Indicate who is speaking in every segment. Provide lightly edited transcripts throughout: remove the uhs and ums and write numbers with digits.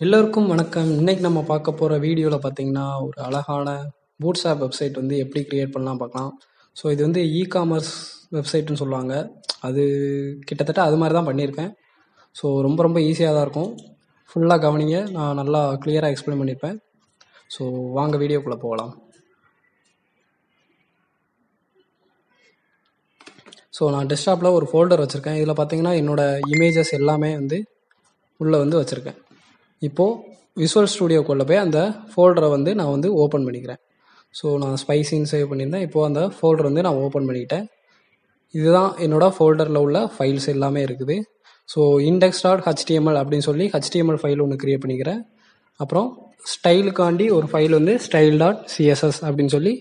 Speaker 1: எல்லோருக்கும் வணக்கம். இன்னைக்கு நம்ம பார்க்க போகிற வீடியோவில் பார்த்தீங்கன்னா ஒரு அழகான பூட்ஸ் ஆப் வெப்சைட் வந்து எப்படி கிரியேட் பண்ணலாம் பார்க்கலாம். ஸோ இது வந்து இ-காமர்ஸ் வெப்சைட்னு சொல்லுவாங்க. அது கிட்டத்தட்ட அது மாதிரி தான் பண்ணியிருப்பேன். ஸோ ரொம்ப ரொம்ப ஈஸியாக தான் இருக்கும். ஃபுல்லாக கவனிங்க, நான் நல்லா கிளியராக எக்ஸ்பிளைன் பண்ணியிருப்பேன். ஸோ வாங்க வீடியோக்குள்ளே போகலாம். ஸோ நான் டெஸ்க்டாப்பில் ஒரு ஃபோல்டர் வச்சுருக்கேன். இதில் பார்த்தீங்கன்னா என்னோடய இமேஜஸ் எல்லாமே வந்து உள்ளே வந்து வச்சுருக்கேன். இப்போது விசுவல் ஸ்டுடியோக்குள்ளே போய் அந்த ஃபோல்டரை வந்து நான் வந்து ஓப்பன் பண்ணிக்கிறேன். ஸோ நான் ஸ்பைசின்னு சேவ் பண்ணியிருந்தேன். இப்போது அந்த ஃபோல்டர் வந்து நான் ஓப்பன் பண்ணிக்கிட்டேன். இதுதான் என்னோடய ஃபோல்டரில் உள்ள ஃபைல்ஸ் எல்லாமே இருக்குது. ஸோ index.html அப்படின்னு சொல்லி HTML ஃபைல் ஒன்று க்ரியேட் பண்ணிக்கிறேன். அப்புறம் ஸ்டைலுக்காண்டி ஒரு ஃபைல் வந்து style.css அப்படின்னு சொல்லி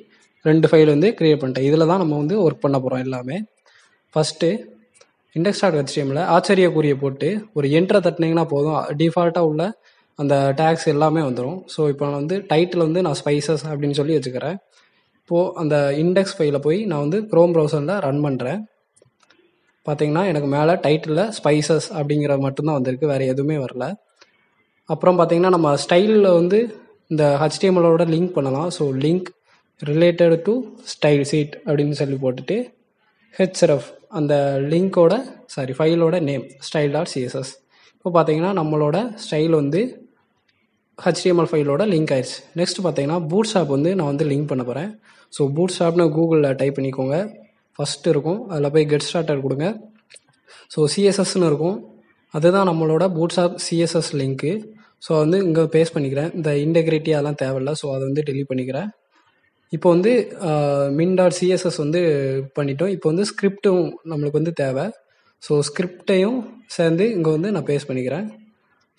Speaker 1: 2 ஃபைல் வந்து க்ரியேட் பண்ணிட்டேன். இதில் தான் நம்ம வந்து ஒர்க் பண்ண போகிறோம் எல்லாமே. ஃபஸ்ட்டு index.html ஆச்சரியக்குறியை போட்டு ஒரு என்ட்ரை தட்டினீங்கன்னா போதும், டிஃபால்ட்டாக உள்ள அந்த டேக்ஸ் எல்லாமே வந்துடும். ஸோ இப்போ நான் வந்து டைட்டில் வந்து நான் ஸ்பைசஸ் அப்படின்னு சொல்லி வச்சுக்கிறேன். இப்போது அந்த இண்டெக்ஸ் ஃபைலில் போய் நான் வந்து க்ரோம் ப்ரௌசரில் ரன் பண்ணுறேன். பார்த்தீங்கன்னா எனக்கு மேலே டைட்டிலில் ஸ்பைசஸ் அப்படிங்கிற மட்டும்தான் வந்திருக்கு, வேறு எதுவுமே வரல. அப்புறம் பார்த்தீங்கன்னா நம்ம ஸ்டைலில் வந்து இந்த HTML-ஓட லிங்க் பண்ணலாம். So link related to style sheet அப்படின்னு சொல்லி போட்டுட்டு href அந்த லிங்கோட ஃபைலோட நேம் style.css. இப்போ பார்த்தீங்கன்னா நம்மளோட ஸ்டைல் வந்து HTML ஃபைலோட லிங்க் ஆயிடுச்சு. நெக்ஸ்ட் பார்த்தீங்கன்னா பூட்ஸ்ட்ராப் வந்து நான் வந்து லிங்க் பண்ண போகிறேன். ஸோ பூட்ஸ்ட்ராப்னு கூகுளில் டைப் பண்ணிக்கோங்க. ஃபஸ்ட்டு இருக்கும், அதில் போய் கெட் ஸ்டார்டட் கொடுங்க. ஸோ CSSன்னு இருக்கும், அதுதான் நம்மளோட பூட்ஸ்ட்ராப் CSS லிங்க்கு. ஸோ வந்து இங்கே பேஸ்ட் பண்ணிக்கிறேன். இந்த இன்டெகிரிட்டி அதெல்லாம் தேவையில்லை, ஸோ அதை வந்து டெலீட் பண்ணிக்கிறேன். இப்போ வந்து min.css வந்து பண்ணிட்டோம். இப்போ வந்து ஸ்கிரிப்டும் நம்மளுக்கு வந்து தேவை. ஸோ ஸ்கிரிப்டையும் சேர்ந்து இங்கே வந்து நான் பேஸ்ட் பண்ணிக்கிறேன்.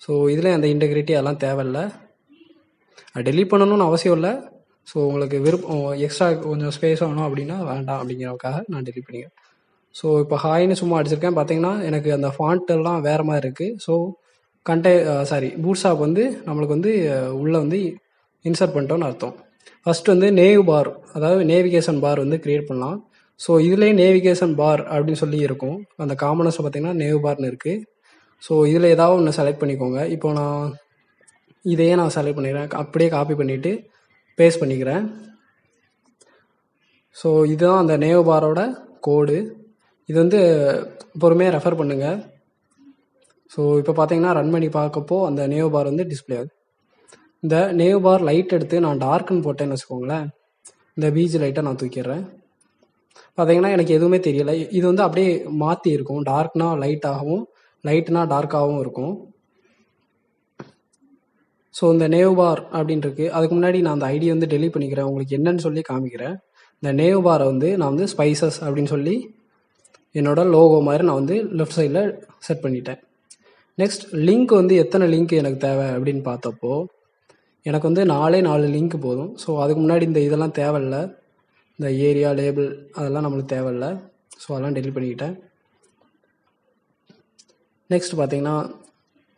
Speaker 1: ஸோ இதில் அந்த இன்டெகிரிட்டி அதெல்லாம் தேவையில்லை, டெலீட் பண்ணணும்னு அவசியம் இல்லை. ஸோ உங்களுக்கு விருப்பம் எக்ஸ்ட்ரா கொஞ்சம் ஸ்பேஸ் வேணும் அப்படின்னா வேண்டாம் அப்படிங்கிறதுக்காக நான் டெலீட் பண்ணிக்கிறேன். ஸோ இப்போ ஹாய்னு சும்மா அடிச்சிருக்கேன். பார்த்தீங்கன்னா எனக்கு அந்த ஃபாண்ட் எல்லாம் வேறு மாதிரி இருக்குது. ஸோ பூட்ஸ்ட்ராப் வந்து நம்மளுக்கு வந்து உள்ளே வந்து இன்சர்ட் பண்ணிட்டோன்னு அர்த்தம். ஃபஸ்ட்டு வந்து நேவ் பார், அதாவது நேவிகேஷன் பார் வந்து க்ரியேட் பண்ணலாம். ஸோ இதுலேயே நேவிகேஷன் பார் அப்படின்னு சொல்லி இருக்கும். அந்த காமனஸில் பார்த்தீங்கன்னா நேவ் பார்னு இருக்குது. ஸோ இதில் ஏதாவது ஒன்று செலக்ட் பண்ணிக்கோங்க. இப்போ நான் இதையே நான் செலக்ட் பண்ணிக்கிறேன், அப்படியே காப்பி பண்ணிவிட்டு பேஸ்ட் பண்ணிக்கிறேன். ஸோ இதுதான் அந்த நேவ் பாரோட கோடு. இது வந்து பொறுமையாக ரெஃபர் பண்ணுங்கள். ஸோ இப்போ பார்த்தீங்கன்னா ரன் பண்ணி பார்க்கப்போ அந்த நேவ் பார் வந்து டிஸ்பிளே ஆகுது. இந்த நேவ் பார் லைட் எடுத்து நான் டார்க்குன்னு போட்டேன்னு வச்சுக்கோங்களேன், இந்த பீச் லைட்டை நான் தூக்கிடுறேன். பார்த்தீங்கன்னா எனக்கு எதுவுமே தெரியலை. இது வந்து அப்படியே மாற்றி இருக்கும், டார்க்னா லைட்டாகவும் லைட்னா டார்க்காகவும் இருக்கும். ஸோ இந்த நேவ் பார் அப்படின்னு இருக்கு. அதுக்கு முன்னாடி நான் அந்த ஐடி வந்து டெலீட் பண்ணிக்கிறேன், உங்களுக்கு என்னன்னு சொல்லி காமிக்கிறேன். இந்த நேவ் பாரை வந்து நான் வந்து ஸ்பைசஸ் அப்படின்னு சொல்லி என்னோட லோகோ மாதிரி நான் வந்து லெஃப்ட் சைடில் செட் பண்ணிட்டேன். நெக்ஸ்ட் லிங்க் வந்து எத்தனை லிங்க் எனக்கு தேவை அப்படின்னு பார்த்தப்போ எனக்கு வந்து 4 லிங்க் போதும். ஸோ அதுக்கு முன்னாடி இந்த இதெல்லாம் தேவையில்லை, இந்த ஏரியா லேபிள் அதெல்லாம் நம்மளுக்கு தேவையில்லை. ஸோ அதெல்லாம் டெலீட் பண்ணிக்கிட்டேன். நெக்ஸ்ட் பார்த்தீங்கன்னா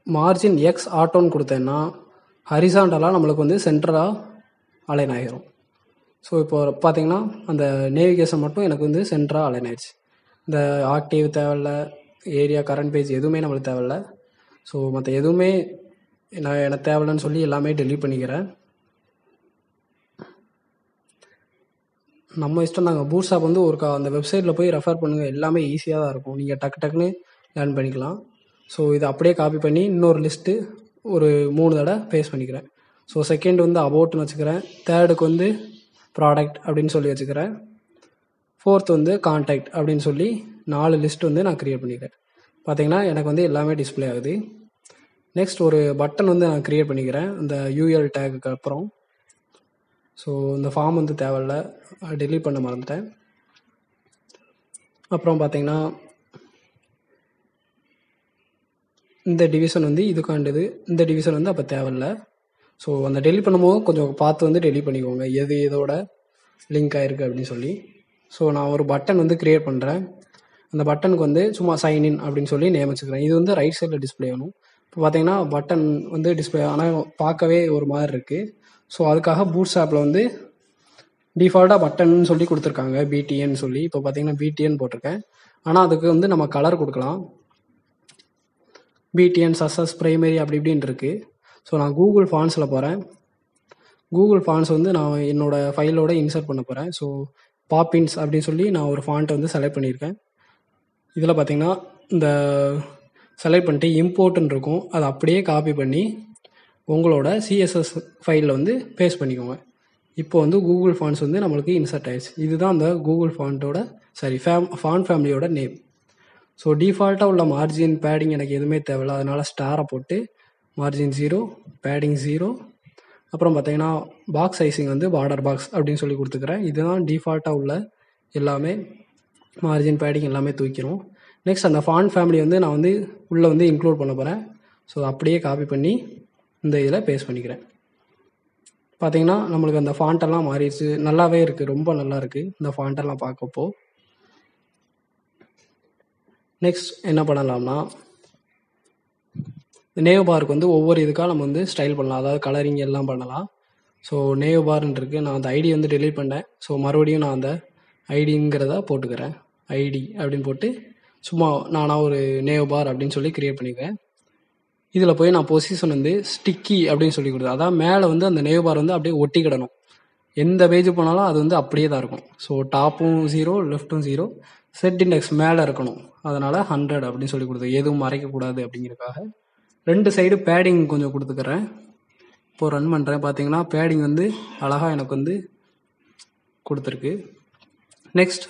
Speaker 1: மார்ஜின் எக்ஸ் ஆட்டோன்னு கொடுத்தேன்னா ஹரிசாண்டலாக நம்மளுக்கு வந்து சென்டராக அலைன் ஆகிரும். ஸோ இப்போ பார்த்தீங்கன்னா அந்த நேவிகேஷன் மட்டும் எனக்கு வந்து சென்டராக அலைன் ஆயிடுச்சு. இந்த ஆக்டிவ் தேவையில்லை, ஏரியா கரண்ட் பேஜ் எதுவுமே நம்மளுக்கு தேவையில்லை. ஸோ மற்ற எதுவுமே நான் எனக்கு தேவையில்லைன்னு சொல்லி எல்லாமே டெலீட் பண்ணிக்கிறேன். நம்ம இஷ்டம் தாங்க. பூட்ஸ்ட்ராப் வந்து அந்த வெப்சைட்டில் போய் ரெஃபர் பண்ணுங்கள், எல்லாமே ஈஸியாக தான் இருக்கும், நீங்கள் டக்குன்னு லேர்ன் பண்ணிக்கலாம். ஸோ இதை அப்படியே காப்பி பண்ணி இன்னொரு லிஸ்ட்டு ஒரு 3 தடவை பேஸ்ட் பண்ணிக்கிறேன். ஸோ செகண்ட் வந்து அபவுட்னு வச்சுக்கிறேன், தேர்டுக்கு வந்து ப்ராடக்ட் அப்படின்னு சொல்லி வச்சுக்கிறேன், ஃபோர்த் வந்து கான்டாக்ட் அப்படின்னு சொல்லி 4 லிஸ்ட் வந்து நான் க்ரியேட் பண்ணிக்கிறேன். பார்த்தீங்கன்னா எனக்கு வந்து எல்லாமே டிஸ்பிளே ஆகுது. நெக்ஸ்ட் ஒரு பட்டன் வந்து நான் க்ரியேட் பண்ணிக்கிறேன் இந்த UL டேக்குக்கு அப்புறம். ஸோ இந்த ஃபார்ம் வந்து தேவையில்லை, டெலீட் பண்ண மறந்துட்டேன். அப்புறம் பார்த்தீங்கன்னா இந்த டிவிஷன் வந்து இதுக்காண்டது, இந்த டிவிஷன் வந்து அப்போ தேவையில்லை. ஸோ அந்த டெலீட் பண்ணும்போது கொஞ்சம் பார்த்து வந்து டெலீட் பண்ணிக்கோங்க எது இதோட லிங்க் ஆகிருக்கு அப்படின்னு சொல்லி. ஸோ நான் ஒரு பட்டன் வந்து க்ரியேட் பண்ணுறேன். அந்த பட்டனுக்கு வந்து சும்மா சைன்இன் அப்படின்னு சொல்லி நேம் வச்சுக்கிறேன். இது வந்து ரைட் சைடில் டிஸ்பிளே ஆகணும். இப்போ பார்த்தீங்கன்னா பட்டன் வந்து டிஸ்பிளே ஆனால் பார்க்கவே ஒரு மாதிரி இருக்குது. ஸோ அதுக்காக பூட்ஸ்ட்ராப்பில் வந்து டிஃபால்ட்டாக பட்டன் சொல்லி கொடுத்துருக்காங்க, BTN சொல்லி. இப்போ பார்த்தீங்கன்னா BTN போட்டிருக்கேன், ஆனால் அதுக்கு வந்து நம்ம கலர் கொடுக்கலாம். BTN சசஸ் பிரைமரி அப்படி இப்படின்னு இருக்குது. ஸோ நான் கூகுள் ஃபாண்ட்ஸில் போகிறேன். கூகுள் ஃபாண்ட்ஸ் வந்து நான் என்னோடய ஃபைலோட இன்சர்ட் பண்ண போகிறேன். ஸோ பாப்பின்ஸ் அப்படின்னு சொல்லி நான் ஒரு ஃபாண்ட்டை வந்து செலக்ட் பண்ணியிருக்கேன். இதில் பார்த்தீங்கன்னா இந்த செலக்ட் பண்ணிட்டு இம்போர்ட்டுன்னு இருக்கும், அதை அப்படியே காப்பி பண்ணி உங்களோட சிஎஸ்எஸ் ஃபைலில் வந்து பேஸ்ட் பண்ணிக்கோங்க. இப்போ வந்து கூகுள் ஃபாண்ட்ஸ் வந்து நம்மளுக்கு இன்சர்ட் ஆயிடுச்சு. இதுதான் அந்த கூகுள் ஃபாண்ட்டோட ஃபாண்ட் ஃபேமிலியோட நேம். ஸோ டிஃபால்ட்டாக உள்ள மார்ஜின் பேடிங் எனக்கு எதுவுமே தேவையில்ல, அதனால் ஸ்டாரை போட்டு மார்ஜின் 0, பேடிங் 0, அப்புறம் பார்த்தீங்கன்னா பாக்ஸ் சைஸிங் வந்து பார்டர் பாக்ஸ் அப்படின்னு சொல்லி கொடுத்துக்கிறேன். இதுதான் டிஃபால்ட்டாக உள்ள எல்லாமே, மார்ஜின் பேடிங் எல்லாமே தூக்கிறோம். நெக்ஸ்ட் அந்த ஃபாண்ட் ஃபேமிலி வந்து நான் வந்து உள்ளே வந்து இன்க்ளூட் பண்ண போகிறேன். ஸோ அப்படியே காப்பி பண்ணி இந்த இதில் பேஸ்ட் பண்ணிக்கிறேன். பார்த்தீங்கன்னா நம்மளுக்கு அந்த ஃபாண்ட்டெல்லாம் மாறிடுச்சு, நல்லாவே இருக்குது, ரொம்ப நல்லா இருக்குது இந்த ஃபாண்ட்டெல்லாம் பார்க்கப்போ. நெக்ஸ்ட் என்ன பண்ணலாம்னா நேவ் பாருக்கு வந்து ஒவ்வொரு இதுக்காக நம்ம வந்து ஸ்டைல் பண்ணலாம், அதாவது கலரிங் எல்லாம் பண்ணலாம். ஸோ நேவ் பார்ன்னு இருக்குது, நான் அந்த ஐடி வந்து டெலீட் பண்ணேன். ஸோ மறுபடியும் நான் அந்த ஐடிங்கிறத போட்டுக்கிறேன். ஐடி அப்படின்னு போட்டு சும்மா நானாக ஒரு நேவ் பார் அப்படின்னு சொல்லி க்ரியேட் பண்ணிக்கிறேன். இதில் போய் நான் பொசிஷன் வந்து ஸ்டிக்கி அப்படின்னு சொல்லி கொடுத்தேன், அதான் மேலே வந்து அந்த நேவ் பார் வந்து அப்படியே ஒட்டிக்கிடணும், எந்த பேஜ் போனாலும் அது வந்து அப்படியே தான் இருக்கும். ஸோ டாப்பும் 0, லெஃப்ட்டும் 0, செட் இண்டெக்ஸ் மேலே இருக்கணும், அதனால் 100 அப்படின்னு சொல்லி கொடுத்தேன், எதுவும் மறைக்கக்கூடாது அப்படிங்கிறதுக்காக. 2 சைடு பேடிங் கொஞ்சம் கொடுத்துக்கிறேன். இப்போது ரன் பண்ணுறேன். பார்த்தீங்கன்னா பேடிங் வந்து அழகாக எனக்கு வந்து கொடுத்துருக்கு. நெக்ஸ்ட்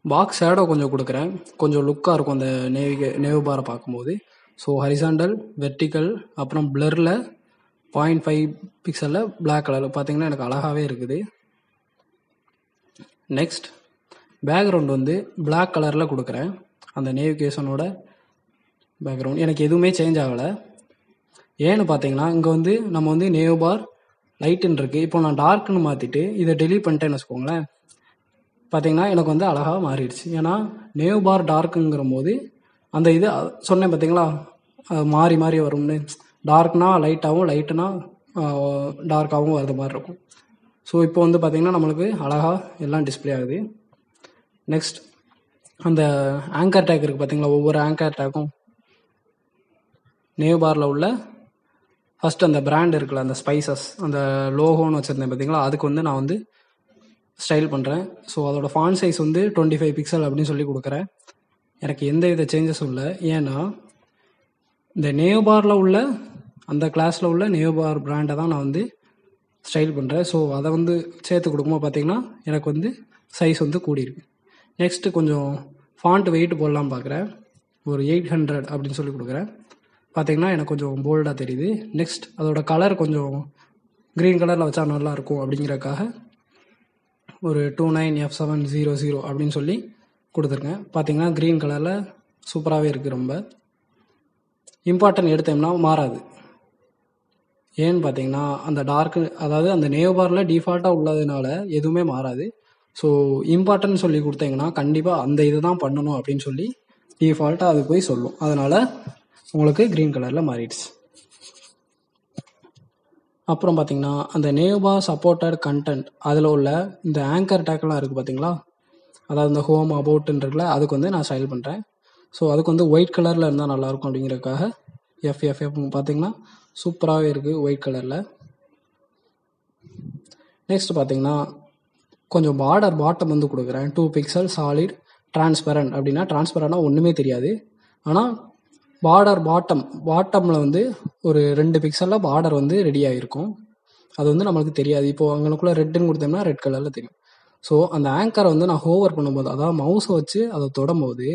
Speaker 1: பாக்ஸ் ஷேடோ கொஞ்சம் கொடுக்குறேன், கொஞ்சம் லுக்காக இருக்கும் அந்த நேவ் பாரை பார்க்கும்போது. ஸோ ஹரிசாண்டல், வெர்டிக்கல், அப்புறம் பிளரில் 0.5 பிக்சலில் பிளாக் கலரில் பார்த்தீங்கன்னா எனக்கு அழகாகவே இருக்குது. நெக்ஸ்ட் பேக்ரவுண்ட் வந்து பிளாக் கலரில் கொடுக்குறேன், அந்த நேவிகேஷனோட பேக்ரவுண்ட் எனக்கு எதுவுமே சேஞ்ச் ஆகலை. ஏன்னு பார்த்தீங்கன்னா இங்கே வந்து நம்ம வந்து நேவ் பார் லைட்டுன்னு இருக்குது. இப்போ நான் டார்க்குன்னு மாற்றிட்டு இதை டெலீட் பண்ணிட்டேன்னு வச்சுக்கோங்களேன், பார்த்தீங்கன்னா எனக்கு வந்து அழகாக மாறிடுச்சு. ஏன்னா நேவ் பார் டார்க்குங்கிற போது அந்த இது சொன்னேன் பார்த்தீங்களா, மாறி மாறி வரும்னு, டார்க்னா லைட்டாகவும் லைட்டுனா டார்க்காகவும் வர்றது மாதிரி இருக்கும். ஸோ இப்போ வந்து பார்த்திங்கன்னா நம்மளுக்கு அழகாக எல்லாம் டிஸ்பிளே ஆகுது. நெக்ஸ்ட் அந்த ஆங்கர் டேக் இருக்குது பார்த்தீங்களா, ஒவ்வொரு ஆங்கர் டேக்கும் நேவ் பாரில் உள்ள ஃபஸ்ட்டு அந்த பிராண்ட் இருக்குல்ல, அந்த ஸ்பைசஸ் அந்த லோகோன்னு வச்சுருந்தேன் பார்த்தீங்களா, அதுக்கு வந்து நான் வந்து ஸ்டைல் பண்ணுறேன். ஸோ அதோட ஃபாண்ட் சைஸ் வந்து 25 பிக்சல் அப்படின்னு சொல்லி கொடுக்குறேன். எனக்கு எந்த வித சேஞ்சஸும் இல்லை, ஏன்னா இந்த நேவ் பாரில் உள்ள அந்த கிளாஸில் உள்ள நேவ் பார் பிராண்டை தான் நான் வந்து ஸ்டைல் பண்ணுறேன். ஸோ அதை வந்து சேர்த்து கொடுக்கும்போது பார்த்தீங்கன்னா எனக்கு வந்து சைஸ் வந்து கூடியிருக்கு. நெக்ஸ்ட்டு கொஞ்சம் ஃபாண்ட் வெயிட் போடலாம் பார்க்குறேன், ஒரு 800 அப்படின்னு சொல்லி கொடுக்குறேன். பார்த்தீங்கன்னா எனக்கு கொஞ்சம் போல்டாக தெரியுது. நெக்ஸ்ட் அதோட கலர் கொஞ்சம் க்ரீன் கலரில் வச்சா நல்லாயிருக்கும் அப்படிங்கிறக்காக ஒரு 29F700 அப்படின்னு சொல்லி கொடுத்துருக்கேன். பார்த்தீங்கன்னா க்ரீன் கலரில் சூப்பராகவே இருக்குது. ரொம்ப இம்பார்ட்டன்ட் எடுத்தோம்னா மாறாது. ஏன்னு பார்த்தீங்கன்னா அந்த டார்க்கு, அதாவது அந்த நேவ் பாரில் டிஃபால்ட்டாக உள்ளதுனால எதுவுமே மாறாது. ஸோ இம்பார்ட்டன்ட் சொல்லி கொடுத்தீங்கன்னா கண்டிப்பாக அந்த இது தான் பண்ணணும் அப்படின்னு சொல்லி டிஃபால்ட்டாக அது போய் சொல்லும், அதனால் உங்களுக்கு க்ரீன் கலரில் மாறிடுச்சு. அப்புறம் பார்த்தீங்கன்னா அந்த நேவ் பார் சப்போர்ட்டட் கண்டென்ட் அதில் உள்ள இந்த ஆங்கர் டேக்லாம் இருக்குது பார்த்தீங்களா, அதாவது இந்த ஹோம் அபவுட்டுன்னு இருக்குல்ல, அதுக்கு வந்து நான் ஸ்டைல் பண்ணுறேன். ஸோ அதுக்கு வந்து ஒயிட் கலரில் இருந்தால் நல்லாயிருக்கும் அப்படிங்கிறதுக்காக எஃப் பார்த்தீங்கன்னா சூப்பராகவே இருக்குது ஒயிட் கலரில். நெக்ஸ்ட் பார்த்தீங்கன்னா கொஞ்சம் பார்டர் பாட்டம் வந்து கொடுக்குறேன், 2 பிக்சல் சாலிட் டிரான்ஸ்பரண்ட். அப்படின்னா டிரான்ஸ்பரண்ட்னா ஒன்றுமே தெரியாது, ஆனால் பார்டர் பாட்டமில் வந்து ஒரு 2 பிக்சலில் பார்டர் வந்து ரெடி ஆகிருக்கும், அது வந்து நம்மளுக்கு தெரியாது. இப்போது அங்கனுக்குள்ளே ரெட்டுன்னு கொடுத்தோம்னா ரெட் கலரில் தெரியும். ஸோ அந்த ஆங்கரை வந்து நான் ஹோவர் பண்ணும்போது, அதாவது மவுஸை வச்சு அதை தொடும்போது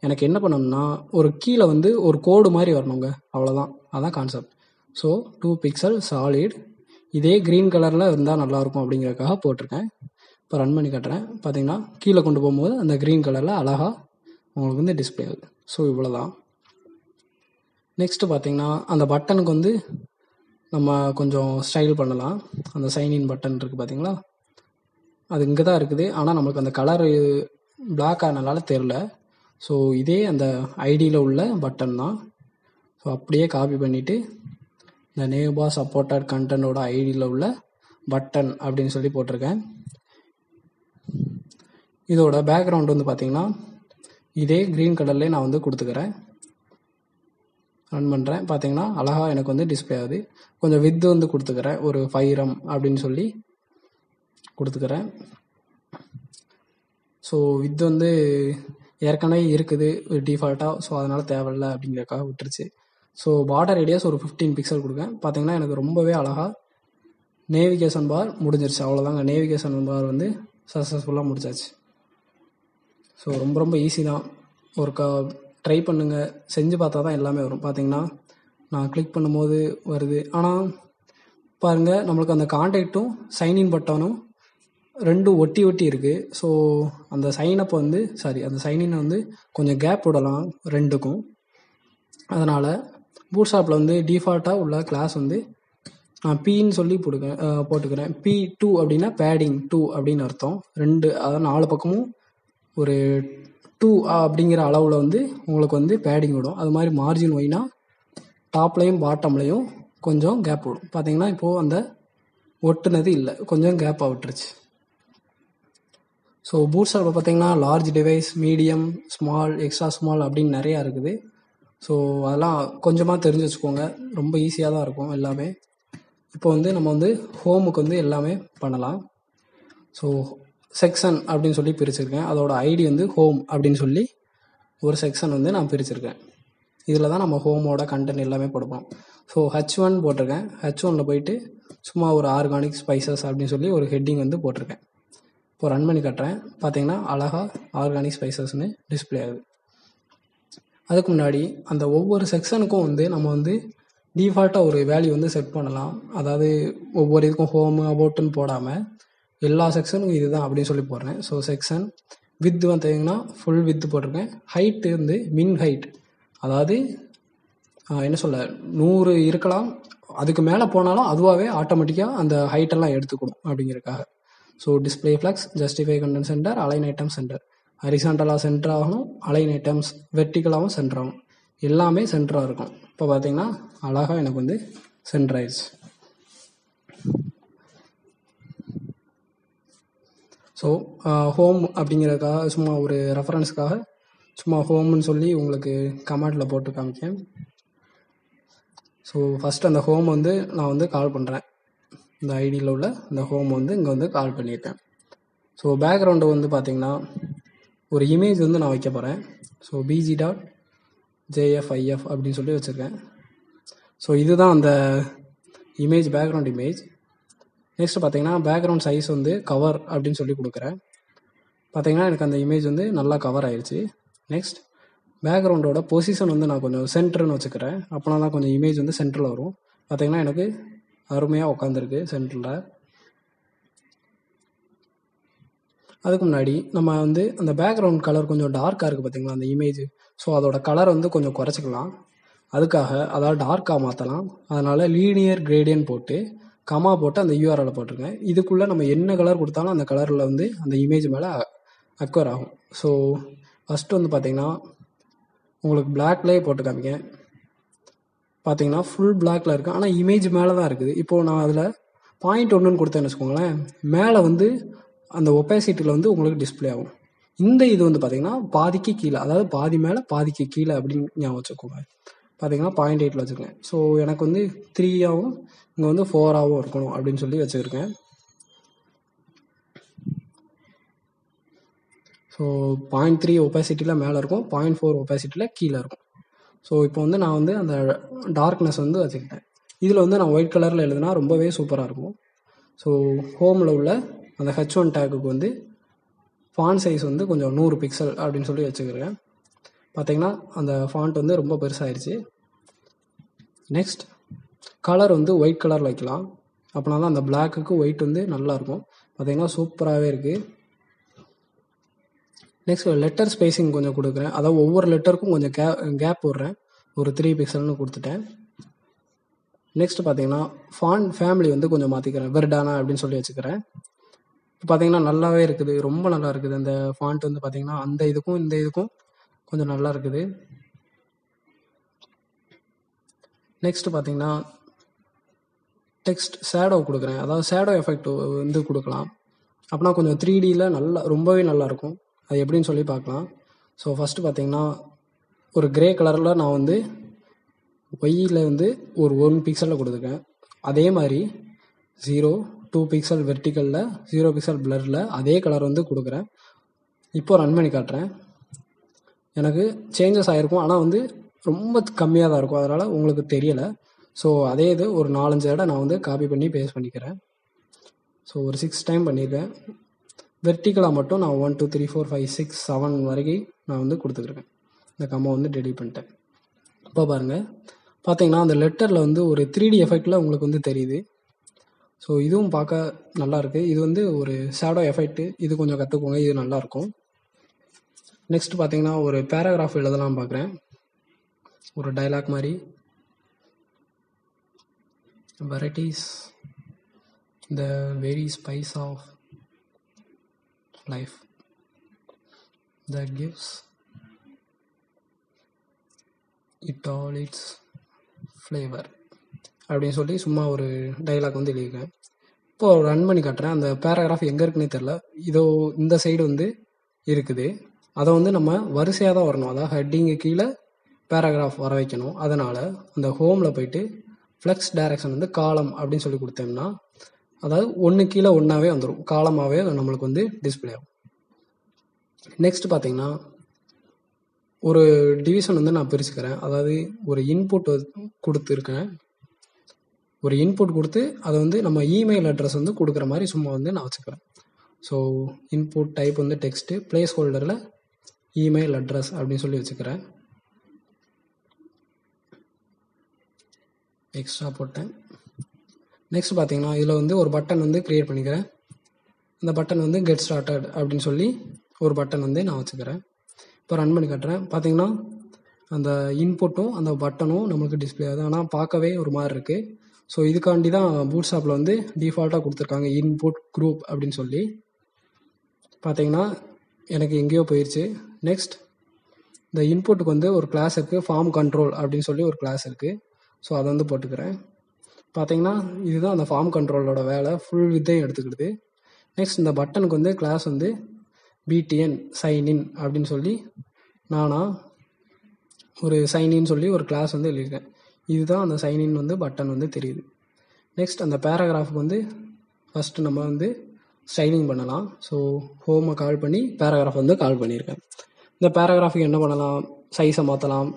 Speaker 1: எனக்கு என்ன பண்ணணும்னா ஒரு கீழே வந்து ஒரு கோடு மாதிரி வரணுங்க, அவ்வளோதான், அதான் கான்செப்ட். ஸோ 2 பிக்சல் சாலிட், இதே க்ரீன் கலரில் இருந்தால் நல்லாயிருக்கும் அப்படிங்கிறதுக்காக போட்டிருக்கேன். இப்போ ரன் பண்ணி காட்டுறேன். பார்த்தீங்கன்னா கீழே கொண்டு போகும்போது அந்த க்ரீன் கலரில் அழகாக உங்களுக்கு வந்து டிஸ்பிளே ஆகுது. ஸோ இவ்வளோதான். நெக்ஸ்ட்டு பார்த்தீங்கன்னா அந்த பட்டனுக்கு வந்து நம்ம கொஞ்சம் ஸ்டைல் பண்ணலாம். அந்த சைன்இன் பட்டன் இருக்குது பார்த்தீங்களா, அது இங்கே தான் இருக்குது, ஆனால் நம்மளுக்கு அந்த கலரு பிளாக் ஆனதுனால தெரில. ஸோ இதே அந்த ஐடியில் உள்ள பட்டன் தான். ஸோ அப்படியே காப்பி பண்ணிவிட்டு இந்த நேவ் பார் சப்போர்ட்டட் கண்டென்ட்டோட ஐடியில் உள்ள பட்டன் அப்படின்னு சொல்லி போட்டிருக்கேன். இதோட பேக்ரவுண்ட் வந்து பார்த்திங்கன்னா இதே க்ரீன் கலர்லேயே நான் வந்து கொடுத்துக்கிறேன். ரன் பண்ணுறேன். பார்த்தீங்கன்னா அழகாக எனக்கு வந்து டிஸ்பிளே ஆகுது. கொஞ்சம் வித்து வந்து கொடுத்துக்கிறேன், ஒரு 5 RAM அப்படின்னு சொல்லி கொடுத்துக்கிறேன். ஸோ வித்து வந்து ஏற்கனவே இருக்குது டிஃபால்ட்டாக, ஸோ அதனால் தேவையில்லை அப்படிங்கிறக்காக விட்டுருச்சு. ஸோ பார்டர் ரேடியஸ் ஒரு 15 பிக்சல் கொடுங்க. பார்த்தீங்கன்னா எனக்கு ரொம்பவே அழகாக நேவிகேஷன் பார் முடிஞ்சிருச்சு. அவ்வளோதாங்க, நேவிகேஷன் பார் வந்து சக்ஸஸ்ஃபுல்லாக முடிச்சாச்சு. ஸோ ரொம்ப ரொம்ப ஈஸி தான். ஒரு ட்ரை பண்ணுங்கள், செஞ்சு பார்த்தா தான் எல்லாமே வரும். பார்த்தீங்கன்னா நான் கிளிக் பண்ணும்போது வருது. ஆனால் பாருங்கள், நம்மளுக்கு அந்த கான்டாக்டும் சைன்இன் பட்டனும் ரெண்டும் ஒட்டி ஒட்டி இருக்குது. ஸோ அந்த சைனப் வந்து அந்த சைன்இன் வந்து கொஞ்சம் கேப் விடலாம் ரெண்டுக்கும். அதனால் பூட்ஸ்ட்ராப்பில் வந்து டிஃபால்ட்டாக உள்ள கிளாஸ் வந்து நான் பின்னு சொல்லி போட்டுக்கிறேன். P2 அப்படின்னா பேடிங் 2 அப்படின்னு அர்த்தம். அதாவது 4 பக்கமும் ஒரு 2 அப்படிங்கிற அளவில் வந்து உங்களுக்கு வந்து பேடிங் விடும். அது மாதிரி மார்ஜின் ஒய்னா டாப்லையும் பாட்டம்லையும் கொஞ்சம் கேப் விடும். பார்த்தீங்கன்னா இப்போது அந்த ஒட்டுனது இல்லை, கொஞ்சம் கேப்பாக விட்டுருச்சு. ஸோ பூட்ஸ்ட்ராப்பில் பார்த்தீங்கன்னா large device, medium, small, extra small அப்படின்னு நிறையா இருக்குது. ஸோ அதெல்லாம் கொஞ்சமாக தெரிஞ்சு வச்சுக்கோங்க, ரொம்ப ஈஸியாக தான் இருக்கும் எல்லாமே. இப்போ வந்து நம்ம வந்து ஹோமுக்கு வந்து எல்லாமே பண்ணலாம். ஸோ செக்ஷன் அப்படின்னு சொல்லி பிரிச்சிருக்கேன். அதோட ஐடி வந்து ஹோம் அப்படின்னு சொல்லி ஒரு செக்ஷன் வந்து நான் பிரிச்சிருக்கேன். இதில் தான் நம்ம ஹோமோட கண்டென்ட் எல்லாமே கொடுப்போம். ஸோ H1 போட்டிருக்கேன். H1ல் போயிட்டு சும்மா ஒரு ஆர்கானிக் ஸ்பைசஸ் அப்படின்னு சொல்லி ஒரு ஹெட்டிங் வந்து போட்டிருக்கேன். இப்போ ரன் பண்ணி கட்டுறேன். பார்த்தீங்கன்னா அழகாக ஆர்கானிக் ஸ்பைசஸ்ன்னு டிஸ்பிளே ஆகுது. அதுக்கு முன்னாடி அந்த ஒவ்வொரு செக்ஷனுக்கும் வந்து நம்ம வந்து டிஃபால்ட்டாக ஒரு வேல்யூ வந்து செட் பண்ணலாம். அதாவது ஒவ்வொரு இதுக்கும் ஹோமு அபவுட்டுன்னு போடாமல் எல்லா செக்ஷனுக்கும் இதுதான் அப்படின்னு சொல்லி போடுறேன். ஸோ செக்ஷன் வித்து பார்த்தீங்கன்னா ஃபுல் வித்து போட்டிருக்கேன். ஹைட்டு வந்து மின் ஹைட், அதாவது என்ன சொல்ல 100 இருக்கலாம், அதுக்கு மேலே போனாலும் அதுவாகவே ஆட்டோமேட்டிக்காக அந்த ஹைட்டெல்லாம் எடுத்துக்கணும் அப்படிங்கிறதுக்காக. So display flex, justify content center, align item center, ஹரிசாண்டலாக சென்டர் ஆகணும், அலைன் ஐட்டம்ஸ் வெர்டிகலாகவும் சென்டர் ஆகணும், எல்லாமே சென்டராக இருக்கும். இப்போ பார்த்தீங்கன்னா அழகாக எனக்கு வந்து சென்டர் ஆயிடுச்சு. ஸோ ஹோம் அப்படிங்கிறதுக்காக சும்மா ஒரு ரெஃபரன்ஸ்க்காக சும்மா ஹோம்னு சொல்லி உங்களுக்கு கமெண்டில் போட்டு காமிக்கேன். ஸோ ஃபஸ்ட்டு அந்த ஹோம் வந்து நான் வந்து கால் பண்ணுறேன். இந்த ஐடியில் உள்ள இந்த ஹோம் வந்து இங்கே வந்து கால் பண்ணியிருக்கேன். ஸோ பேக்ரவுண்டு வந்து பார்த்திங்கன்னா ஒரு இமேஜ் வந்து நான் வைக்க போகிறேன். ஸோ bg.jfif அப்படின்னு சொல்லி வச்சுருக்கேன். ஸோ இதுதான் அந்த இமேஜ், பேக்ரவுண்ட் இமேஜ். நெக்ஸ்ட் பார்த்தீங்கன்னா பேக்ரவுண்ட் சைஸ் வந்து கவர் அப்படின்னு சொல்லி கொடுக்குறேன். பார்த்தீங்கன்னா எனக்கு அந்த இமேஜ் வந்து நல்லா கவர் ஆயிடுச்சு. நெக்ஸ்ட் பேக்ரவுண்டோட பொசிஷன் வந்து நான் கொஞ்சம் சென்டர்னு வச்சுக்கிறேன். அப்போனா தான் கொஞ்சம் இமேஜ் வந்து சென்டரில் வரும். பார்த்தீங்கன்னா எனக்கு அருமையாக உட்காந்துருக்கு சென்டரில். அதுக்கு முன்னாடி நம்ம வந்து அந்த பேக்ரவுண்ட் கலர் கொஞ்சம் டார்க்காக இருக்குது பார்த்தீங்களா அந்த இமேஜ். ஸோ அதோட கலர் வந்து கொஞ்சம் குறைச்சிக்கலாம். அதுக்காக அதாவது டார்க்காக மாற்றலாம். அதனால் லீனியர் கிரேடியன்ட் போட்டு கமா போட்டு அந்த யூஆர்எல்லை போட்டிருக்கேன். இதுக்குள்ளே நம்ம என்ன கலர் கொடுத்தாலும் அந்த கலரில் வந்து அந்த இமேஜ் மேலே அக்வயர் ஆகும். ஸோ ஃபஸ்ட்டு வந்து பார்த்திங்கன்னா உங்களுக்கு பிளாக்லேயே போட்டு காமிக்கேன். பார்த்தீங்கன்னா ஃபுல் பிளாக்ல இருக்குது, ஆனால் இமேஜ் மேலே தான் இருக்குது. இப்போது நான் அதில் 0.1 கொடுத்தேன்னு வச்சுக்கோங்களேன், மேலே வந்து அந்த ஒப்பேசிட்டியில் வந்து உங்களுக்கு டிஸ்பிளே ஆகும். இந்த இது வந்து பார்த்திங்கன்னா பாதிக்கு கீழே, அதாவது பாதி மேலே பாதிக்கு கீழே அப்படின்னு ஞாபகம் வச்சுக்கோங்க. பார்த்தீங்கன்னா 0.8 வச்சுருக்கேன். ஸோ எனக்கு வந்து 3ஆகவும் இங்கே வந்து 4ஆகவும் இருக்கணும் அப்படின்னு சொல்லி வச்சுருக்கேன். ஸோ 0.3 ஒப்பேசிட்டியில் மேலே இருக்கும், 0.4 ஒப்பேசிட்டியில் கீழே இருக்கும். ஸோ இப்போ வந்து நான் வந்து அந்த டார்க்னஸ் வந்து வச்சுக்கிட்டேன். இதில் வந்து நான் ஒயிட் கலரில் எழுதுனா ரொம்பவே சூப்பராக இருக்கும். ஸோ ஹோமில் உள்ள அந்த H1 டேக்குக்கு வந்து ஃபாண்ட் சைஸ் வந்து கொஞ்சம் 100 பிக்சல் அப்படின்னு சொல்லி வச்சுக்கிறேன். பார்த்தீங்கன்னா அந்த ஃபாண்ட் வந்து ரொம்ப பெருசாகிடுச்சு. நெக்ஸ்ட் கலர் வந்து ஒயிட் கலரில் வைக்கலாம். அப்படின்னா தான் அந்த பிளாக்குக்கு ஒயிட் வந்து நல்லாயிருக்கும். பார்த்தீங்கன்னா சூப்பராகவே இருக்குது. நெக்ஸ்ட் லெட்டர் ஸ்பேஸிங் கொஞ்சம் கொடுக்குறேன். அதாவது ஒவ்வொரு லெட்டருக்கும் கொஞ்சம் கேப் போடுறேன். ஒரு 3 பிக்சல்னு கொடுத்துட்டேன். நெக்ஸ்ட் பார்த்தீங்கன்னா ஃபாண்ட் ஃபேமிலி வந்து கொஞ்சம் மாற்றிக்கிறேன். வெர்டானா அப்படின்னு சொல்லி வச்சுக்கிறேன். இப்போ பார்த்தீங்கன்னா நல்லாவே இருக்குது, ரொம்ப நல்லா இருக்குது. அந்த ஃபாண்ட் வந்து பார்த்தீங்கன்னா அந்த இதுக்கும் இந்த இதுக்கும் கொஞ்சம் நல்லா இருக்குது. நெக்ஸ்ட் பார்த்தீங்கன்னா டெக்ஸ்ட் ஷேடோ கொடுக்குறேன். அதாவது ஷேடோ எஃபெக்ட் வந்து கொடுக்கலாம். அப்படின்னா கொஞ்சம் 3Dயில் நல்லா ரொம்பவே நல்லாயிருக்கும். அது எப்படின்னு சொல்லி பார்க்கலாம். ஸோ ஃபஸ்ட்டு பார்த்தீங்கன்னா ஒரு கிரே கலரில் நான் வந்து ஒய்யில் வந்து ஒரு 1 பிக்சலில் கொடுத்துருக்கேன். அதே மாதிரி 0, 2 பிக்சல் வெர்டிக்கலில், 0 பிக்சல் பிளரில் அதே கலர் வந்து கொடுக்குறேன். இப்போ ரன் பண்ணி காட்டுறேன். எனக்கு சேஞ்சஸ் ஆகிருக்கும், ஆனால் வந்து ரொம்ப கம்மியாக தான் இருக்கும், அதனால் உங்களுக்கு தெரியலை. ஸோ அதே இது ஒரு 4-5 இடம் நான் வந்து காப்பி பண்ணி பேஸ்ட் பண்ணிக்கிறேன். ஸோ ஒரு 6 டைம் பண்ணியிருக்கேன். வெர்டிக்கலாக மட்டும் நான் 1 2 3 4 5 6 7 வரைக்கும் நான் வந்து கொடுத்துருக்கேன். இந்த கம்மா வந்து டெலிட் பண்ணிட்டேன். இப்போ பாருங்கள், பார்த்தீங்கன்னா அந்த லெட்டரில் வந்து ஒரு 3D எஃபெக்டில் உங்களுக்கு வந்து தெரியுது. ஸோ இதுவும் பார்க்க நல்லாயிருக்கு. இது வந்து ஒரு ஷேடோ எஃபெக்ட்டு, இது கொஞ்சம் கற்றுக்கோங்க, இது நல்லாயிருக்கும். நெக்ஸ்ட் பார்த்தீங்கன்னா ஒரு பேராகிராஃப் எழுதலாம் பார்க்குறேன். ஒரு டைலாக் மாதிரி. Variety's the very spice of life that gives it all its flavor அப்படின்னு சொல்லி சும்மா ஒரு டைலாக் வந்து எழுதியிருக்கேன். இப்போது ரன் பண்ணி காட்டுறேன். அந்த பேராகிராஃப் எங்கே இருக்குன்னே தெரில. இதோ இந்த சைடு வந்து இருக்குது. அதை வந்து நம்ம வரிசையாக தான் வரணும், அதாவது ஹெட்டிங்கு கீழே பேராகிராஃப் வர வைக்கணும். அதனால் அந்த ஹோமில் போயிட்டு ஃப்ளெக்ஸ் டைரக்ஷன் வந்து காலம் அப்படின்னு சொல்லி கொடுத்தோம்னா, அதாவது ஒன்று கீழே ஒன்றாவே வந்துடும், காலமாகவே நம்மளுக்கு வந்து டிஸ்பிளே ஆகும். நெக்ஸ்ட் பார்த்தீங்கன்னா ஒரு டிவிஷன் வந்து நான் பிரிச்சுக்கிறேன். அதாவது ஒரு இன்புட் கொடுத்துருக்கேன். ஒரு இன்புட் கொடுத்து அதை வந்து நம்ம இமெயில் அட்ரஸ் வந்து கொடுக்குற மாதிரி சும்மா வந்து நான் வச்சுக்கிறேன். ஸோ இன்புட் டைப் வந்து டெக்ஸ்ட்டு, பிளேஸ் ஹோல்டரில் இமெயில் அட்ரஸ் அப்படின்னு சொல்லி வச்சுக்கிறேன். எக்ஸ்ட்ரா போட்டேன். நெக்ஸ்ட் பார்த்தீங்கன்னா இதில் வந்து ஒரு பட்டன் வந்து க்ரியேட் பண்ணிக்கிறேன். அந்த பட்டன் வந்து கெட் ஸ்டார்டட் அப்படின்னு சொல்லி ஒரு பட்டன் வந்து நான் வச்சுக்கிறேன். இப்போ ரன் பண்ணி காட்டுறேன். பார்த்தீங்கன்னா அந்த இன்புட்டும் அந்த பட்டனும் நம்மளுக்கு டிஸ்பிளே ஆகுது, ஆனால் பார்க்கவே ஒரு மாதிரி இருக்குது. ஸோ இதுக்காண்டி தான் பூட்ஸ்ட்ராப்பில் வந்து டிஃபால்ட்டாக கொடுத்துருக்காங்க இன்புட் குரூப் அப்படின்னு சொல்லி. பார்த்தீங்கன்னா எனக்கு எங்கேயோ போயிடுச்சு. நெக்ஸ்ட் இந்த இன்புட்டுக்கு வந்து ஒரு கிளாஸ் இருக்குது, ஃபார்ம் கண்ட்ரோல் அப்படின்னு சொல்லி ஒரு கிளாஸ் இருக்குது. ஸோ அதை வந்து போட்டுக்கிறேன். பார்த்தீங்கன்னா இதுதான் அந்த ஃபார்ம் கண்ட்ரோலோட வேலை, ஃபுல் வித்தையும் எடுத்துக்கிடுது. நெக்ஸ்ட் இந்த பட்டனுக்கு வந்து கிளாஸ் வந்து பிடிஎன் சைன்இன் அப்படின்னு சொல்லி நானாக ஒரு சைன்இன் சொல்லி ஒரு கிளாஸ் வந்து எழுதியிருக்கேன். இதுதான் அந்த சைன்இன் வந்து பட்டன் வந்து தெரியுது. நெக்ஸ்ட் அந்த பேராகிராஃபுக்கு வந்து ஃபஸ்ட்டு நம்ம வந்து ஸ்டைலிங் பண்ணலாம். ஸோ ஹோமை கால் பண்ணி பேராகிராஃப் வந்து கால் பண்ணியிருக்கேன். இந்த பேராகிராஃபுக்கு என்ன பண்ணலாம், சைஸை மாற்றலாம்.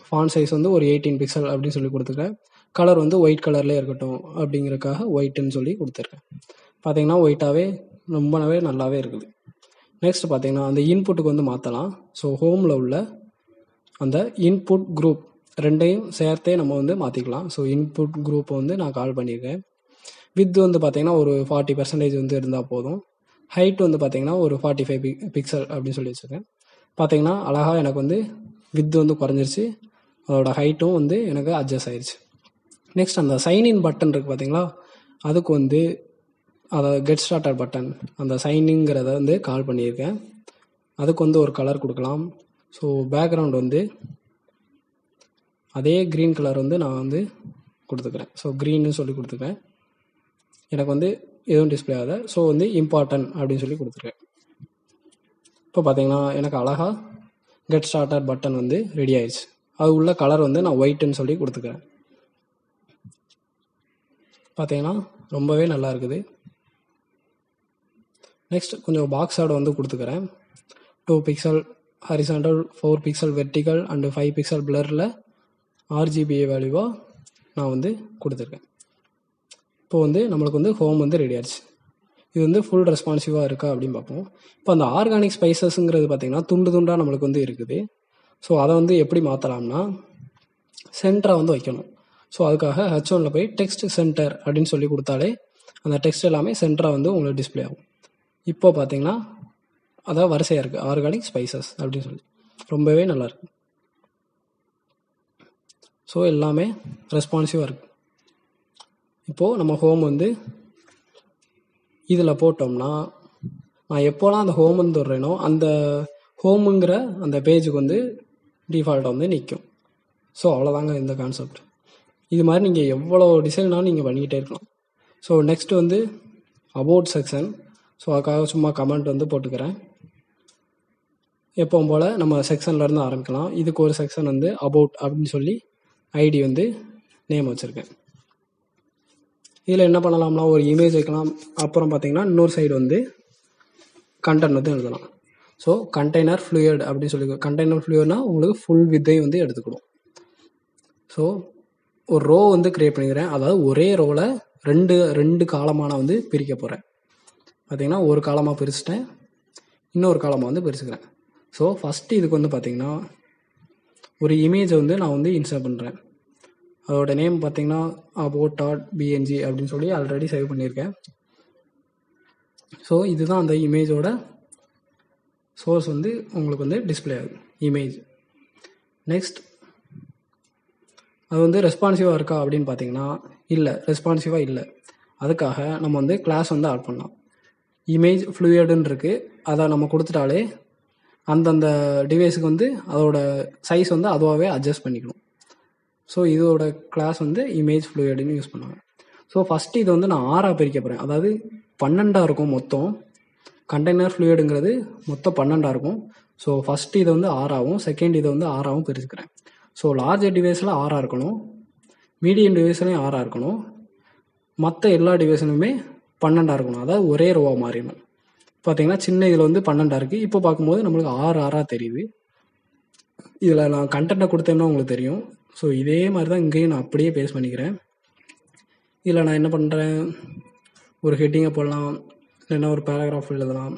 Speaker 1: ஃபாண்ட் சைஸ் வந்து ஒரு 18 பிக்சல் அப்படின்னு சொல்லி கொடுத்துருக்கேன். கலர் வந்து ஒயிட் கலர்லேயே இருக்கட்டும் அப்படிங்கிறதுக்காக ஒயிட்டுன்னு சொல்லி கொடுத்துருக்கேன். பார்த்தீங்கன்னா ஒயிட்டாகவே ரொம்பவே நல்லாவே இருக்குது. நெக்ஸ்ட் பார்த்தீங்கன்னா அந்த இன்புட்டுக்கு வந்து மாற்றலாம். ஸோ ஹோமில் உள்ள அந்த இன்புட் குரூப் ரெண்டையும் சேர்த்தே நம்ம வந்து மாற்றிக்கலாம். ஸோ இன்புட் குரூப்பை வந்து நான் கால் பண்ணியிருக்கேன். வித் வந்து பார்த்தீங்கன்னா ஒரு 40% வந்து இருந்தால் போதும். ஹைட் வந்து பார்த்தீங்கன்னா ஒரு 45 பிக்சல் அப்படின்னு சொல்லி வச்சுருக்கேன். பார்த்தீங்கன்னா அழகாக எனக்கு வந்து வித் வந்து குறைஞ்சிருச்சு, அதோட ஹைட்டும் வந்து எனக்கு அட்ஜஸ்ட் ஆயிடுச்சு. நெக்ஸ்ட் அந்த சைன்இன் பட்டன் இருக்குது பார்த்தீங்களா, அதுக்கு வந்து அதாவது கெட் ஸ்டார்டட் பட்டன், அந்த சைனிங்கிறத வந்து கால் பண்ணியிருக்கேன். அதுக்கு வந்து ஒரு கலர் கொடுக்கலாம். ஸோ பேக்ரவுண்ட் வந்து அதே க்ரீன் கலர் வந்து நான் வந்து கொடுத்துக்கிறேன். ஸோ க்ரீன்னு சொல்லி கொடுத்துக்கிறேன். எனக்கு வந்து எதுவும் டிஸ்பிளே ஆகாத, ஸோ வந்து இம்பார்ட்டன்ட் அப்படின்னு சொல்லி கொடுத்துருக்கேன். இப்போ பார்த்தீங்கன்னா எனக்கு அழகாக கெட் ஸ்டார்டட் பட்டன் வந்து ரெடி ஆயிடுச்சு. அது உள்ள கலர் வந்து நான் ஒயிட்டுன்னு சொல்லி கொடுத்துக்கிறேன். பார்த்தீங்கன்னா ரொம்பவே நல்லா இருக்குது. நெக்ஸ்ட் கொஞ்சம் பாக்ஸ் ஆட் வந்து கொடுத்துக்கிறேன். 2 pixel horizontal, 4 pixel vertical and 5 pixel பிளரில் RGBA வேல்யூவாக நான் வந்து கொடுத்துருக்கேன். இப்போ வந்து நம்மளுக்கு வந்து ஹோம் வந்து ரெடி ஆயிடுச்சு. இது வந்து ஃபுல் ரெஸ்பான்சிவாக இருக்கா அப்படின்னு பார்ப்போம். இப்போ அந்த ஆர்கானிக் ஸ்பைசஸ்ங்கிறது பார்த்திங்கன்னா துண்டு துண்டாக நம்மளுக்கு வந்து இருக்குது. ஸோ அதை வந்து எப்படி மாற்றலாம்னா சென்டராக வந்து வைக்கணும். ஸோ அதுக்காக H1 போய் டெக்ஸ்ட் சென்டர் அப்படின்னு சொல்லி கொடுத்தாலே அந்த டெக்ஸ்ட் எல்லாமே சென்டராக வந்து உங்களுக்கு டிஸ்பிளே ஆகும். இப்போ பார்த்தீங்கன்னா அதான் வரிசையாக இருக்குது, ஆர்கானிக் ஸ்பைசஸ் அப்படின்னு சொல்லி ரொம்பவே நல்லாயிருக்கு. ஸோ எல்லாமே ரெஸ்பான்சிவாக இருக்குது. இப்போது நம்ம ஹோம் வந்து இதில் போட்டோம்னா நான் எப்போலாம் அந்த ஹோம் வந்து வர்றேனோ அந்த ஹோமுங்கிற அந்த பேஜுக்கு வந்து டிஃபால்ட்டாக வந்து நிற்கும். ஸோ அவ்வளோதாங்க இந்த கான்செப்ட். இது மாதிரி நீங்கள் எவ்வளோ டிசைன்னாலும் நீங்கள் பண்ணிக்கிட்டே இருக்கலாம். ஸோ நெக்ஸ்ட்டு வந்து அபவுட் செக்ஷன். ஸோ அதுக்காக சும்மா கமெண்ட் வந்து போட்டுக்கிறேன். எப்பவும் போல் நம்ம செக்ஷன்லேருந்து ஆரம்பிக்கலாம். இதுக்கு ஒரு செக்ஷன் வந்து அபவுட் அப்படின்னு சொல்லி ஐடி வந்து நேம் வச்சுருக்கேன். இதில் என்ன பண்ணலாம்னா ஒரு இமேஜ் வைக்கலாம். அப்புறம் பார்த்தீங்கன்னா இன்னொரு சைடு வந்து கண்டென்ட் வந்து எழுதலாம். ஸோ கண்டெய்னர் ஃப்ளூயிட் அப்படின்னு சொல்லி கண்டெய்னர் ஃப்ளூயிட்னா உங்களுக்கு ஃபுல் வித்தையும் வந்து எடுத்துக்கிடும். ஸோ ஒரு ரோ வந்து க்ரியேட் பண்ணிக்கிறேன். அதாவது ஒரே ரோவில் ரெண்டு காலமாக நான் வந்து பிரிக்க போகிறேன். பார்த்தீங்கன்னா ஒரு காலமாக பிரிச்சுட்டேன், இன்னொரு காலமாக வந்து பிரிச்சுக்கிறேன். ஸோ ஃபஸ்ட்டு இதுக்கு வந்து பார்த்தீங்கன்னா ஒரு இமேஜை வந்து நான் வந்து இன்சர்ட் பண்ணுறேன். அதோட நேம் பார்த்தீங்கன்னா about.bng அப்படின்னு சொல்லி ஆல்ரெடி சேவ் பண்ணியிருக்கேன். ஸோ இதுதான் அந்த இமேஜோட சோர்ஸ் வந்து உங்களுக்கு வந்து டிஸ்பிளே ஆகுது இமேஜ். நெக்ஸ்ட் அது வந்து ரெஸ்பான்சிவாக இருக்கா அப்படின்னு பார்த்தீங்கன்னா இல்லை, ரெஸ்பான்சிவாக இல்லை. அதுக்காக நம்ம வந்து கிளாஸ் வந்து ஆட் பண்ணலாம். இமேஜ் ஃப்ளூயிடுன்னு இருக்குது, அதை நம்ம கொடுத்துட்டாலே அந்தந்த டிவைஸுக்கு வந்து அதோட சைஸ் வந்து அதுவாகவே அட்ஜஸ்ட் பண்ணிக்கணும். ஸோ இதோட கிளாஸ் வந்து இமேஜ் ஃப்ளூயிடுன்னு யூஸ் பண்ணுவாங்க. ஸோ ஃபஸ்ட்டு இதை வந்து நான் 6ஆக பிரிக்க போகிறேன். அதாவது 12 இருக்கும் மொத்தம். கண்டெய்னர் ஃப்ளூயிடுங்கிறது மொத்தம் 12 இருக்கும். ஸோ ஃபஸ்ட்டு இதை வந்து 6ஆகவும், செகண்ட் இதை வந்து 6ஆகவும் பிரிச்சுக்கிறேன். ஸோ லார்ஜர் டிவைஸில் 6ஆக இருக்கணும், மீடியம் டிவைஸ்லையும் 6ஆக இருக்கணும், மற்ற எல்லா டிவைஸ்லையுமே 12 இருக்கணும். அதாவது ஒரே ரோவாக மாறிடணும். பார்த்தீங்கன்னா சின்ன இதில் வந்து 12 இருக்குது. இப்போ பார்க்கும்போது நம்மளுக்கு 6 தெரியுது. இதில் நான் கண்டென்ட்டை கொடுத்தேன்னா உங்களுக்கு தெரியும். ஸோ இதே மாதிரி தான் இங்கேயும் நான் அப்படியே பேஸ்ட் பண்ணிக்கிறேன். இதில் நான் என்ன பண்ணுறேன், ஒரு ஹெட்டிங்கை போடலாம், இல்லைன்னா ஒரு பேராகிராஃப் எழுதலாம்.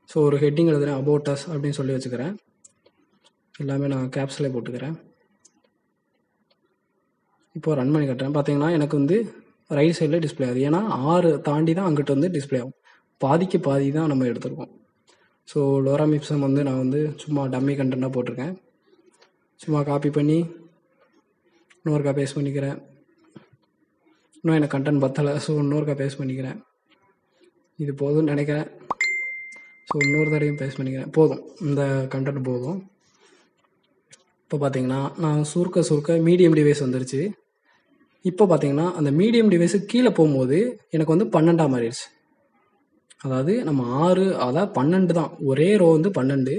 Speaker 1: ஸோ ஒரு ஹெட்டிங் எழுதுகிறேன், அபவுட் அஸ் அப்படின்னு சொல்லி வச்சுக்கிறேன். எல்லாமே நான் கேப்ஸ்லேயே போட்டுக்கிறேன். இப்போது ரன் பண்ணி கட்டுறேன். பார்த்தீங்கன்னா எனக்கு வந்து ரைட் சைடில் டிஸ்பிளே ஆகுது. ஏன்னா 6 தாண்டி தான் அங்கிட்ட வந்து டிஸ்பிளே ஆகும். பாதிக்கு பாதி தான் நம்ம எடுத்துருக்கோம். ஸோ லோரம் இப்சம் வந்து நான் வந்து சும்மா டம்மி கண்டென்ட்டாக போட்டிருக்கேன். சும்மா காப்பி பண்ணி இன்னொருக்கா பேஸ்ட் பண்ணிக்கிறேன். இன்னும் எனக்கு கண்டென்ட் பத்தலை, ஸோ இன்னொருக்கா பேஸ்ட் பண்ணிக்கிறேன். இது போதும்னு நினைக்கிறேன். ஸோ இன்னொரு தடையும் பேஸ்ட் பண்ணிக்கிறேன். போதும், இந்த கண்டென்ட் போதும். இப்போ பார்த்தீங்கன்னா நான் சுருக்க மீடியம் டிவைஸ் வந்துருச்சு. இப்போ பார்த்தீங்கன்னா அந்த மீடியம் டிவைஸு கீழே போகும்போது எனக்கு வந்து 12 மாறிடுச்சு. அதாவது நம்ம 6, அதாவது 12 தான், ஒரே ரோ வந்து 12.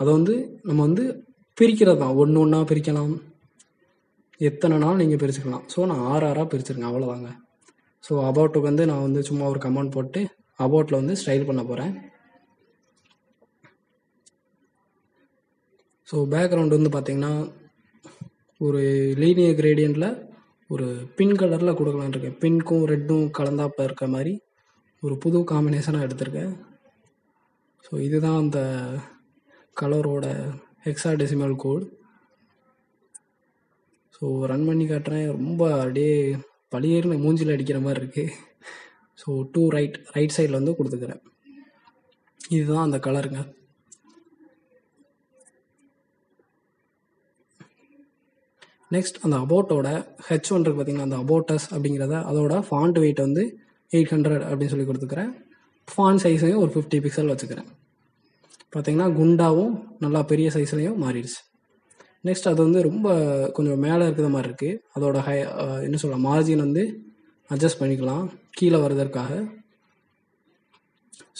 Speaker 1: அதை வந்து நம்ம வந்து பிரிக்கிறது தான், ஒன்று ஒன்றா பிரிக்கலாம், எத்தனை நாள் நீங்கள் பிரிச்சுக்கலாம். ஸோ நான் 6 பிரிச்சிருக்கேன், அவ்வளோதாங்க. ஸோ அபவுட்டுக்கு வந்து நான் வந்து சும்மா ஒரு கமெண்ட் போட்டு அபவுட்டில் வந்து ஸ்டைல் பண்ண போகிறேன். ஸோ பேக்ரவுண்டு வந்து பார்த்திங்கன்னா ஒரு லீனியர் கிரேடியண்ட்டில் ஒரு பிங்க் கலரில் கொடுக்கலான்னு இருக்கேன். பிங்க்கும் ரெட்டும் கலந்தாப்பில் இருக்க மாதிரி ஒரு புது காம்பினேஷனாக எடுத்திருக்கேன். ஸோ இதுதான் அந்த கலரோட ஹெக்ஸாடெசிமல் கோட். ஸோ ரன் பண்ணி காட்டுறேன். ரொம்ப அப்படியே பழியேறுன்னு மூஞ்சில் அடிக்கிற மாதிரி இருக்குது. ஸோ ரைட் சைடில் வந்து கொடுத்துக்கிறேன். இதுதான் அந்த கலருங்க. நெக்ஸ்ட் அந்த அபவுட்டோட H1 இருக்குது பார்த்தீங்கன்னா, அந்த அபவுட்டஸ் அப்படிங்கிறத அதோட ஃபாண்ட் வெயிட் வந்து 800 அப்படின்னு சொல்லி கொடுத்துக்கிறேன். ஃபாண்ட் சைஸையும் ஒரு 50 பிக்சல் வச்சுக்கிறேன். பார்த்தீங்கன்னா குண்டாவும் நல்லா பெரிய சைஸ்லையும் மாறிடுச்சு. நெக்ஸ்ட் அது வந்து ரொம்ப கொஞ்சம் மேலே இருக்கிற மாதிரி இருக்குது. அதோட என்ன சொல்ல மார்ஜின் வந்து அட்ஜஸ்ட் பண்ணிக்கலாம் கீழே வர்றதற்காக.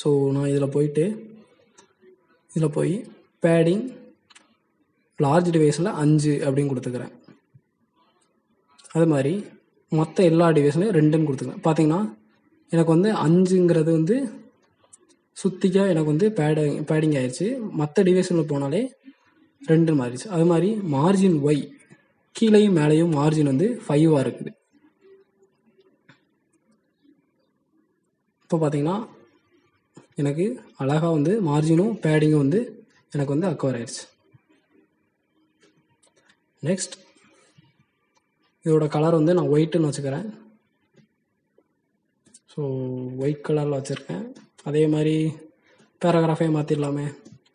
Speaker 1: ஸோ நான் இதில் போய் பேடிங் லார்ஜ் டிவைஸில் 5 அப்படின்னு கொடுத்துக்கிறேன். அது மாதிரி மற்ற எல்லா டிவைஸ்லையும் 2ன்னு கொடுத்துக்கிறேன். பார்த்தீங்கன்னா எனக்கு வந்து 5ங்கிறது வந்து சுத்திக்காக எனக்கு வந்து பேடிங் ஆயிடுச்சு. மற்ற டிவைஸில் போனாலே 2 மாறிடுச்சு. அது மாதிரி மார்ஜின் ஒய் கீழேயும் மேலேயும் மார்ஜின் வந்து 5 இருக்குது. இப்போ பார்த்தீங்கன்னா எனக்கு அழகாக வந்து மார்ஜினும் பேடிங்கும் வந்து எனக்கு வந்து அக்வயர் ஆயிடுச்சு. நெக்ஸ்ட் இதோட கலர் வந்து நான் ஒயிட்டுன்னு வச்சுக்கிறேன். ஸோ ஒயிட் கலரில் வச்சுருக்கேன். அதே மாதிரி பேராகிராஃபே மாற்றிடலாமே.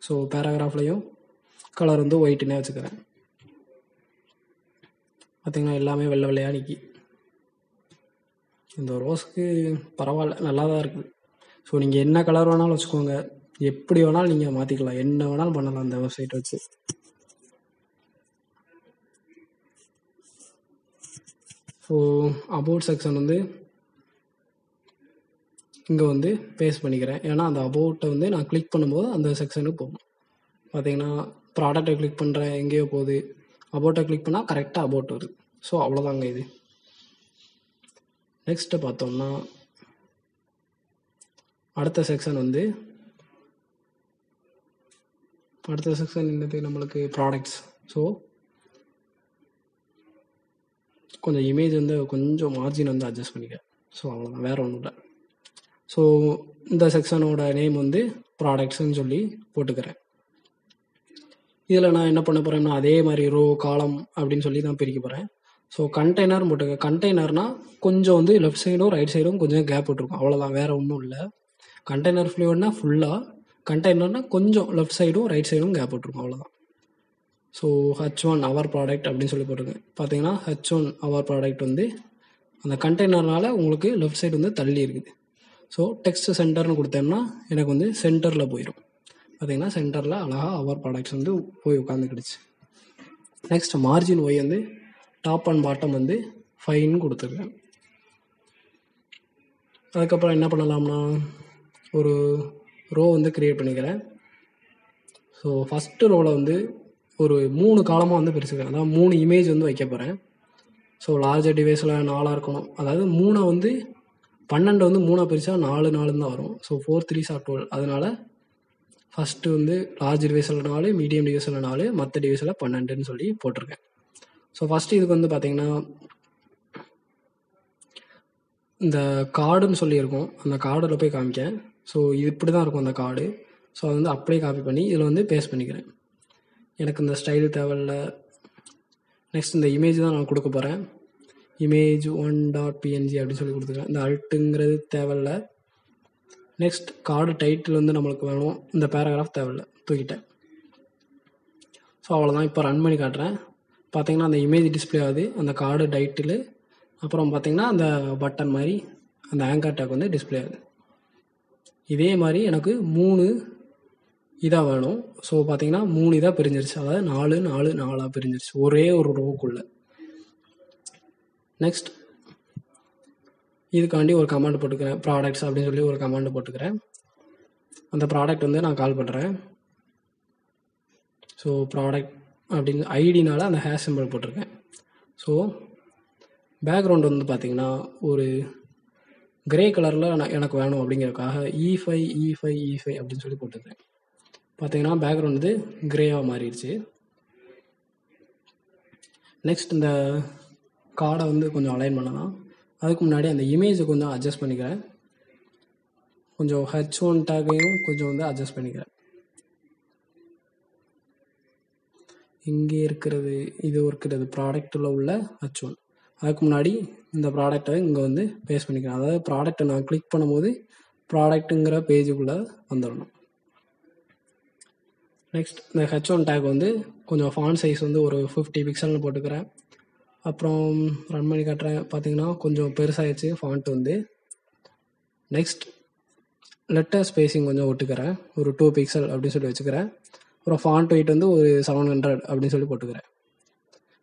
Speaker 1: ஸோ பேராகிராஃப்லேயும் கலர் வந்து ஒயிட்டுன்னே வச்சுக்கிறேன். பார்த்திங்கன்னா எல்லாமே வெள்ளை வெள்ளையாக நிற்கி. இந்த ரோஸ்க்கு பரவாயில்ல, நல்லா தான் இருக்குது. ஸோ நீங்கள் என்ன கலர் வேணாலும் வச்சுக்கோங்க, எப்படி வேணாலும் நீங்கள் மாற்றிக்கலாம், என்ன வேணாலும் பண்ணலாம் இந்த வெப்சைட் வச்சு. ஸோ அபவுட் செக்ஷன் வந்து இங்கே வந்து பேஸ்ட் பண்ணிக்கிறேன். ஏன்னா அந்த அபவுட்டை வந்து நான் கிளிக் பண்ணும்போது அந்த செக்ஷனுக்கு போகணும். பார்த்தீங்கன்னா ப்ராடக்ட்டை கிளிக் பண்ணுறேன், எங்கேயோ போகுது. அபவுட்டை கிளிக் பண்ணால் கரெக்டாக அபவுட் வருது. ஸோ அவ்வளோதாங்க இது. நெக்ஸ்ட்டு பார்த்தோம்னா அடுத்த செக்ஷன் என்னது, நம்மளுக்கு ப்ராடக்ட்ஸ். ஸோ கொஞ்சம் இமேஜ் கொஞ்சம் மார்ஜின் அட்ஜஸ்ட் பண்ணிக்கிறேன். ஸோ அவ்வளோதான், வேறு ஒன்றும் இல்லை. ஸோ இந்த செக்ஷனோட நேம் ப்ராடக்ட்ஸ்ன்னு சொல்லி போட்டுக்கிறேன். இதில் நான் என்ன பண்ண போகிறேன்னா அதே மாதிரி ரோ காலம் அப்படின்னு சொல்லி நான் பிரிக்க போகிறேன். ஸோ கண்டெய்னர் போட்டுக்க. கண்டெய்னர்னால் கொஞ்சம் லெஃப்ட் சைடும் ரைட் சைடும் கொஞ்சம் கேப் விட்டுருக்கும், அவ்வளோதான், வேறு ஒன்றும் இல்லை. கண்டெய்னர் ஃப்ளூயிட்னா ஃபுல்லாக, கண்டெய்னர்னால் கொஞ்சம் லெஃப்ட் சைடும் ரைட் சைடும் கேப் விட்டுருக்கும், அவ்வளோதான். ஸோ H1 அவர் ப்ராடக்ட் அப்படின்னு சொல்லி போட்டிருக்கேன். பார்த்தீங்கன்னா H1 அவர் ப்ராடக்ட் அந்த கண்டெய்னர்னால உங்களுக்கு லெஃப்ட் சைடு தள்ளி இருக்குது. ஸோ டெக்ஸ்ட் சென்டர்னு கொடுத்தோம்னா எனக்கு சென்டரில் போயிடும். பார்த்தீங்கன்னா சென்டரில் அழகாக அவர் ப்ராடக்ட்ஸ் போய் உட்காந்துக்கிடுச்சு. Next margin y top and bottom 5ன்னு கொடுத்துருக்கேன். அதுக்கப்புறம் என்ன பண்ணலாம்னா ஒரு ரோ கிரியேட் பண்ணிக்கிறேன். ஸோ ஃபஸ்ட்டு ரோவில் ஒரு 3 காலமாக பிரிச்சுக்கிறேன். அதாவது 3 இமேஜ் வைக்க போகிறேன். ஸோ லார்ஜர் டிவைஸில் 4 இருக்கணும். அதாவது 3 12 3 பிரித்தா 4 4 தான் வரும். So 4 3s are 12. அதனால் ஃபஸ்ட்டு லார்ஜ் டிவைஸில் 4, மீடியம் டிவைஸில் 4, மற்ற டிவைஸில் 12ன்னு சொல்லி போட்டிருக்கேன். ஸோ ஃபஸ்ட்டு இதுக்கு பார்த்தீங்கன்னா இந்த கார்டுன்னு சொல்லியிருக்கோம், அந்த கார்டில் போய் காமிக்கேன். ஸோ இது இப்படி தான் இருக்கும் அந்த கார்டு. ஸோ அது அப்படியே காப்பி பண்ணி இதில் பேஸ்ட் பண்ணிக்கிறேன். எனக்கு இந்த ஸ்டைல் தேவையில்லை. நெக்ஸ்ட் இந்த இமேஜ் தான் நான் கொடுக்க போகிறேன். இமேஜ் 1.png அப்படின்னு சொல்லி கொடுத்துருக்கேன். இந்த அல்ட்டுங்கிறது தேவையில்லை. நெக்ஸ்ட் கார்டு டைட்டில் நம்மளுக்கு வேணும். இந்த பேராகிராஃப் தேவையில்லை, தூக்கிட்டேன். ஸோ அவ்வளோதான். இப்போ ரன் பண்ணி காட்டுறேன். பார்த்தீங்கன்னா அந்த இமேஜ் டிஸ்பிளே ஆகுது, அந்த கார்டு டைட்டில், அப்புறம் பார்த்தீங்கன்னா அந்த பட்டன் மாதிரி அந்த ஆங்கர் டேக் டிஸ்பிளே ஆகுது. இதே மாதிரி எனக்கு 3 இதாக வேணும். ஸோ பார்த்தீங்கன்னா 3 இதாக பிரிஞ்சிருச்சு, அதாவது 4 4 4 பிரிஞ்சிருச்சு ஒரே ஒரு ரோவுக்குள்ளே. நெக்ஸ்ட் இதுக்காண்டி ஒரு கமாண்ட் போட்டுக்கிறேன், ப்ராடக்ட்ஸ் அப்படின்னு சொல்லி ஒரு கமாண்ட் போட்டுக்கிறேன். அந்த ப்ராடக்ட் நான் கால் பண்ணுறேன். ஸோ ப்ராடக்ட் அப்படின்னு ஐடினால அந்த ஹேஷ் சிம்பிள் போட்டிருக்கேன். ஸோ பேக்ரவுண்ட் பார்த்தீங்கன்னா ஒரு கிரே கலரில் எனக்கு வேணும் அப்படிங்கிறதுக்காக E5 அப்படின்னு சொல்லி போட்டுக்கிறேன். பார்த்தீங்கன்னா பேக்ரவுண்ட் கிரேவாக மாறிடுச்சு. நெக்ஸ்ட் இந்த கார்டை கொஞ்சம் அலைன் பண்ணலாம். அதுக்கு முன்னாடி அந்த இமேஜை கொஞ்சம் அட்ஜஸ்ட் பண்ணிக்கிறேன். கொஞ்சம் H1 டேக்கையும் கொஞ்சம் அட்ஜஸ்ட் பண்ணிக்கிறேன். இங்கே இருக்கிறது ப்ராடக்டில் உள்ள H1. அதுக்கு முன்னாடி இந்த ப்ராடக்டை இங்கே பேஸ்ட் பண்ணிக்கிறேன். அதாவது ப்ராடக்டை நான் கிளிக் பண்ணும்போது ப்ராடக்ட்டுங்கிற பேஜுக்குள்ளே வந்துடணும். நெக்ஸ்ட் இந்த H1 டேக் கொஞ்சம் ஃபாண்ட் சைஸ் ஒரு 50 பிக்சல்னு போட்டுக்கிறேன். அப்புறம் ரன் பண்ணி காட்டுறேன். பார்த்தீங்கன்னா கொஞ்சம் பெருசாகிடுச்சு ஃபாண்ட் நெக்ஸ்ட் லெட்டர் ஸ்பேஸிங் கொஞ்சம் விட்டுக்கிறேன், ஒரு 2 பிக்சல் அப்படின்னு சொல்லி வச்சுக்கிறேன். அப்புறம் ஃபாண்ட் வெயிட் ஒரு 700 அப்படின்னு சொல்லி போட்டுக்கிறேன்.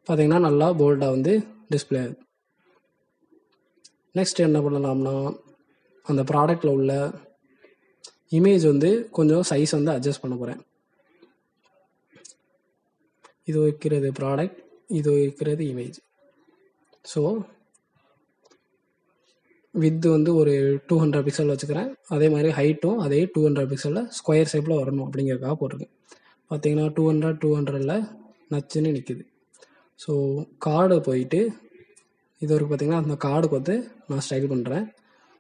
Speaker 1: பார்த்தீங்கன்னா நல்லா போல்டாக டிஸ்பிளே ஆகுது. நெக்ஸ்ட் என்ன பண்ணலாம்னா அந்த ப்ராடக்டில் உள்ள இமேஜ் கொஞ்சம் சைஸ் அட்ஜஸ்ட் பண்ண போகிறேன். இது வைக்கிறது ப்ராடக்ட், இது வைக்கிறது இமேஜ். ஸோ வித் ஒரு 200 பிக்சல் வச்சுக்கிறேன். அதே மாதிரி ஹைட்டும் அதே 200 பிக்சலில் ஸ்கொயர் ஷேப்பில் வரணும் அப்படிங்கிறதுக்காக போட்டிருக்கேன். பார்த்தீங்கன்னா 200 நச்சுன்னு நிற்குது. ஸோ கார்டு போயிட்டு இது வரைக்கும் பார்த்தீங்கன்னா அந்த கார்டுக்கு நான் ஸ்டைல் பண்ணுறேன்.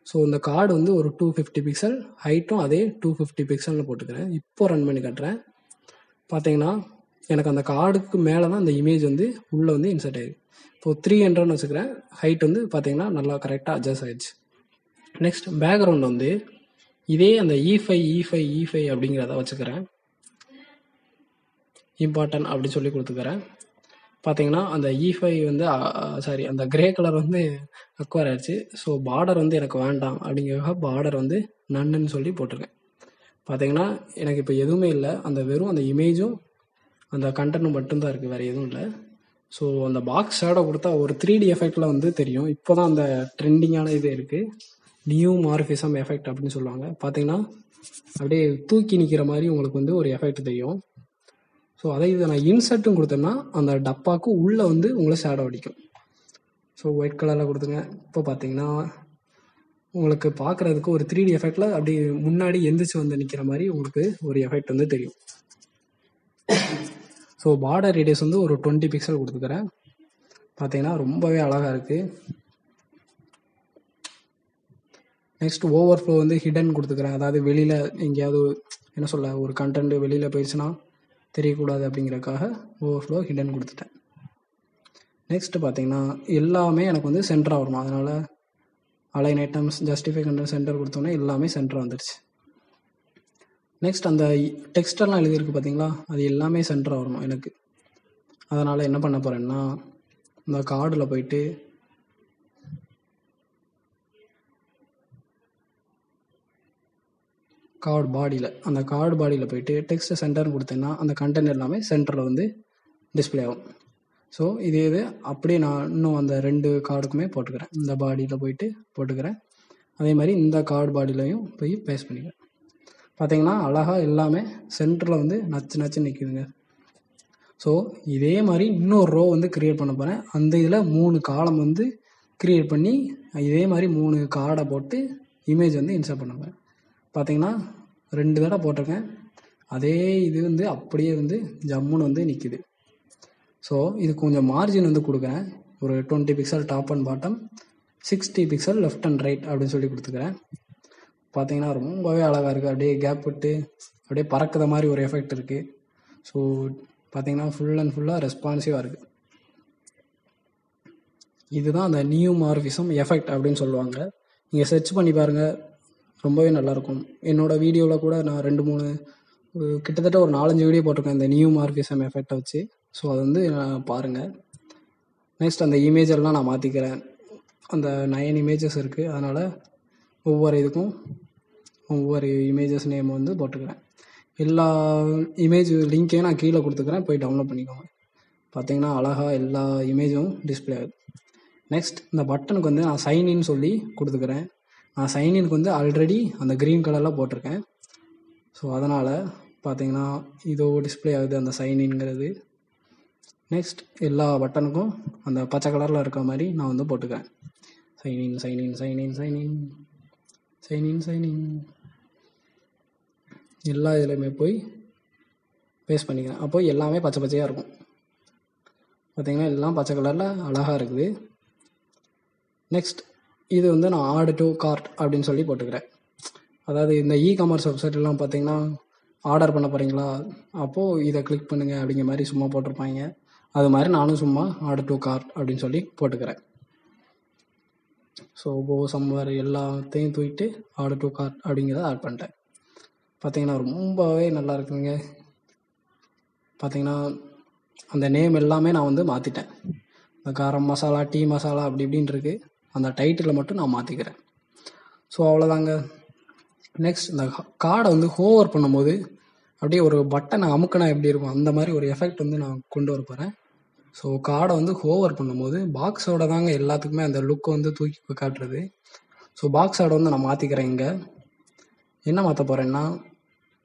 Speaker 1: ஸோ இந்த கார்டு ஒரு 250 பிக்சல், ஹைட்டும் அதே 250 பிக்சல்னு போட்டுக்கிறேன். இப்போ ரன் பண்ணி காட்டுறேன். பார்த்தீங்கன்னா எனக்கு அந்த கார்டுக்கு மேலே தான் அந்த இமேஜ் உள்ளே இன்சர்ட் ஆகிடுது. இப்போது 300ன்னு வச்சுக்கிறேன். ஹைட் பார்த்தீங்கன்னா நல்லா கரெக்டாக அட்ஜஸ்ட் ஆகிடுச்சு. நெக்ஸ்ட் பேக்ரவுண்ட் இதே அந்த E5 அப்படிங்கிறத வச்சுக்கிறேன். இம்பார்ட்டன்ட் அப்படின்னு சொல்லி கொடுத்துக்கிறேன். பார்த்தீங்கன்னா அந்த E5 அந்த கிரே கலர் அக்வயர் ஆயிடுச்சு. ஸோ பார்டர் எனக்கு வேண்டாம் அப்படிங்கிறதுக்காக பார்டர் நன்னுன்னு சொல்லி போட்டிருக்கேன். பார்த்தீங்கன்னா எனக்கு இப்போ எதுவுமே இல்லை, அந்த வெறும் அந்த இமேஜும் அந்த கண்டென்ட்டும் மட்டும்தான் இருக்குது, வேறு எதுவும் இல்லை. ஸோ அந்த பாக்ஸ் ஷேடோ கொடுத்தா ஒரு 3D எஃபெக்டில் தெரியும். இப்போ தான் அந்த ட்ரெண்டிங்கான இது இருக்குது, நியூ மார்ஃபிசம் எஃபெக்ட் அப்படின்னு சொல்லுவாங்க. பார்த்தீங்கன்னா அப்படியே தூக்கி நிற்கிற மாதிரி உங்களுக்கு ஒரு எஃபெக்ட் தெரியும். ஸோ அதை இதை நான் இன்சர்ட்டும் கொடுத்தேன்னா அந்த டப்பாவுக்கு உள்ளே வந்து உங்களுக்கு ஷேடோ அடிக்கும். ஸோ ஒயிட் கலரில் கொடுத்துங்க. இப்போ பார்த்தீங்கன்னா உங்களுக்கு பார்க்குறதுக்கு ஒரு 3D எஃபெக்டில் அப்படி முன்னாடி எந்திரிச்சு வந்து நிற்கிற மாதிரி உங்களுக்கு ஒரு எஃபெக்ட் வந்து தெரியும். ஸோ பார்டர் ரேடியஸ் வந்து ஒரு 20 பிக்சல் கொடுத்துக்கிறேன். பார்த்தீங்கன்னா ரொம்பவே அழகாக இருக்குது. நெக்ஸ்ட் ஓவர்ஃப்ளோ வந்து ஹிடன் கொடுத்துக்கிறேன். அதாவது வெளியில் எங்கேயாவது என்ன சொல்ல ஒரு கண்டென்ட் வெளியில் போயிடுச்சுன்னா தெரியக்கூடாது அப்படிங்கிறதுக்காக ஓவர்ஃப்ளோ ஹிடன் கொடுத்துட்டேன். நெக்ஸ்ட் பார்த்தீங்கன்னா எல்லாமே எனக்கு வந்து சென்டராக வரணும். அதனால் align items justify content center கொடுத்தோன்னே எல்லாமே சென்டராக வந்துடுச்சு. நெக்ஸ்ட் அந்த டெக்ஸ்டெல்லாம் எழுதியிருக்கு பார்த்தீங்களா, அது எல்லாமே சென்டராக வரணும் எனக்கு. அதனால் என்ன பண்ண போகிறேன்னா இந்த கார்டில் போயிட்டு அந்த கார்டு பாடியில் போயிட்டு டெக்ஸ்ட் சென்டர்னு கொடுத்தேன்னா அந்த கண்டென்ட் எல்லாமே சென்டரில் வந்து டிஸ்பிளே ஆகும். ஸோ இது அப்படியே நான் இன்னும் அந்த 2 கார்டுக்குமே போட்டுக்கிறேன். இந்த பாடியில் போயிட்டு போட்டுக்கிறேன். அதே மாதிரி இந்த கார்டு பாடியிலையும் போய் பேஸ்ட் பண்ணிக்கிறேன். பார்த்தீங்கன்னா அழகாக எல்லாமே சென்டரில் வந்து நச்சு நிற்கிதுங்க. ஸோ இதே மாதிரி இன்னொரு ரோ வந்து க்ரியேட் பண்ண போகிறேன். அந்த இதில் 3 காலம் வந்து க்ரியேட் பண்ணி இதே மாதிரி 3 கார்டை போட்டு இமேஜ் வந்து இன்சர்ட் பண்ண போகிறேன். பார்த்தீங்கன்னா 2 தடவை போட்டிருக்கேன். அதே இது வந்து அப்படியே வந்து ஜம்முன்னு வந்து நிற்கிது. ஸோ இது கொஞ்சம் மார்ஜின் வந்து கொடுக்குறேன். ஒரு 20 pixel top and bottom, 60 pixel left and right அப்படின்னு சொல்லி கொடுத்துக்கிறேன். பார்த்தீங்கன்னா ரொம்பவே அழகாக இருக்குது. அப்படியே கேப் விட்டு அப்படியே பறக்கிற மாதிரி ஒரு எஃபெக்ட் இருக்குது. ஸோ பார்த்தீங்கன்னா ஃபுல் அண்ட் ஃபுல்லாக ரெஸ்பான்சிவாக இருக்குது. இதுதான் அந்த நியூமார்ஃபிசம் எஃபெக்ட் அப்படின்னு சொல்லுவாங்க. நீங்கள் சர்ச் பண்ணி பாருங்கள், ரொம்பவே நல்லாயிருக்கும். என்னோடய வீடியோவில் கூட நான் 2-3 கிட்டத்தட்ட ஒரு 4-5 வீடியோ போட்டிருக்கேன் இந்த நியூமார்ஃபிசம் எஃபெக்டை வச்சு. ஸோ அது வந்து பாருங்கள். நெக்ஸ்ட் அந்த இமேஜ் எல்லாம் நான் மாற்றிக்கிறேன். அந்த 9 இமேஜஸ் இருக்குது. அதனால் ஒவ்வொரு இதுக்கும் ஒவ்வொரு இமேஜஸ் நேம் வந்து போட்டுக்கிறேன். எல்லா இமேஜ் லிங்க்கையும் நான் கீழே கொடுத்துக்கிறேன், போய் டவுன்லோட் பண்ணிக்கோங்க. பார்த்தீங்கன்னா அழகாக எல்லா இமேஜும் டிஸ்பிளே ஆகுது. நெக்ஸ்ட் இந்த பட்டனுக்கு வந்து நான் சைன்இன் சொல்லி கொடுத்துக்கிறேன். நான் சைன்இனுக்கு வந்து ஆல்ரெடி அந்த க்ரீன் கலரில் போட்டிருக்கேன். ஸோ அதனால் பார்த்தீங்கன்னா இதோ டிஸ்பிளே ஆகுது அந்த சைன்இன்ங்கிறது. நெக்ஸ்ட் எல்லா பட்டனுக்கும் அந்த பச்சை கலரில் இருக்கிற மாதிரி நான் வந்து போட்டுக்கிறேன். Sign in sign in sign in sign in sign in sign in எல்லா இதுலையுமே போய் பேஸ்ட் பண்ணிக்கிறேன். அப்போ எல்லாமே பச்சை பச்சையாக இருக்கும். பார்த்தீங்கன்னா எல்லாம் பச்சை கலரில் அழகாக இருக்குது. நெக்ஸ்ட் இது வந்து நான் ஆட் டு கார்ட் அப்படின்னு சொல்லி போட்டுக்கிறேன். அதாவது இந்த இ-காமர்ஸ் வெப்சைட்லாம் பார்த்தீங்கன்னா ஆர்டர் பண்ண போகிறீங்களா, அப்போது இதை கிளிக் பண்ணுங்கள் அப்படிங்கிற மாதிரி சும்மா போட்டிருப்பாங்க. அது மாதிரி நானும் சும்மா ஆட் டு கார்ட் அப்படின்னு சொல்லி போட்டுக்கிறேன். ஸோ சம்வேர் எல்லாத்தையும் தூக்கிட்டு ஆட் டு கார்ட் அப்படிங்கிறத ஆட் பண்ணிட்டேன். பார்த்தீங்கன்னா ரொம்பவே நல்லா இருக்குங்க. பார்த்தீங்கன்னா அந்த நேம் எல்லாமே நான் வந்து மாற்றிட்டேன். இந்த காரம் மசாலா, டீ மசாலா அப்படி இப்படின்னு இருக்குது. அந்த டைட்டிலை மட்டும் நான் மாற்றிக்கிறேன். ஸோ அவ்வளோதாங்க. நெக்ஸ்ட் இந்த கார்டை வந்து ஹோவர் பண்ணும்போது அப்படியே ஒரு பட்டனை அமுக்கினா எப்படி இருக்கும் அந்த மாதிரி ஒரு எஃபெக்ட் வந்து நான் கொண்டு வர போகிறேன். ஸோ கார்டை வந்து ஹோவர் பண்ணும்போது பாக்ஸோட தாங்க எல்லாத்துக்குமே அந்த லுக்கை வந்து தூக்கி காட்டுறது. ஸோ பாக்ஸோட வந்து நான் மாற்றிக்கிறேன். இங்கே என்ன மாற்ற போகிறேன்னா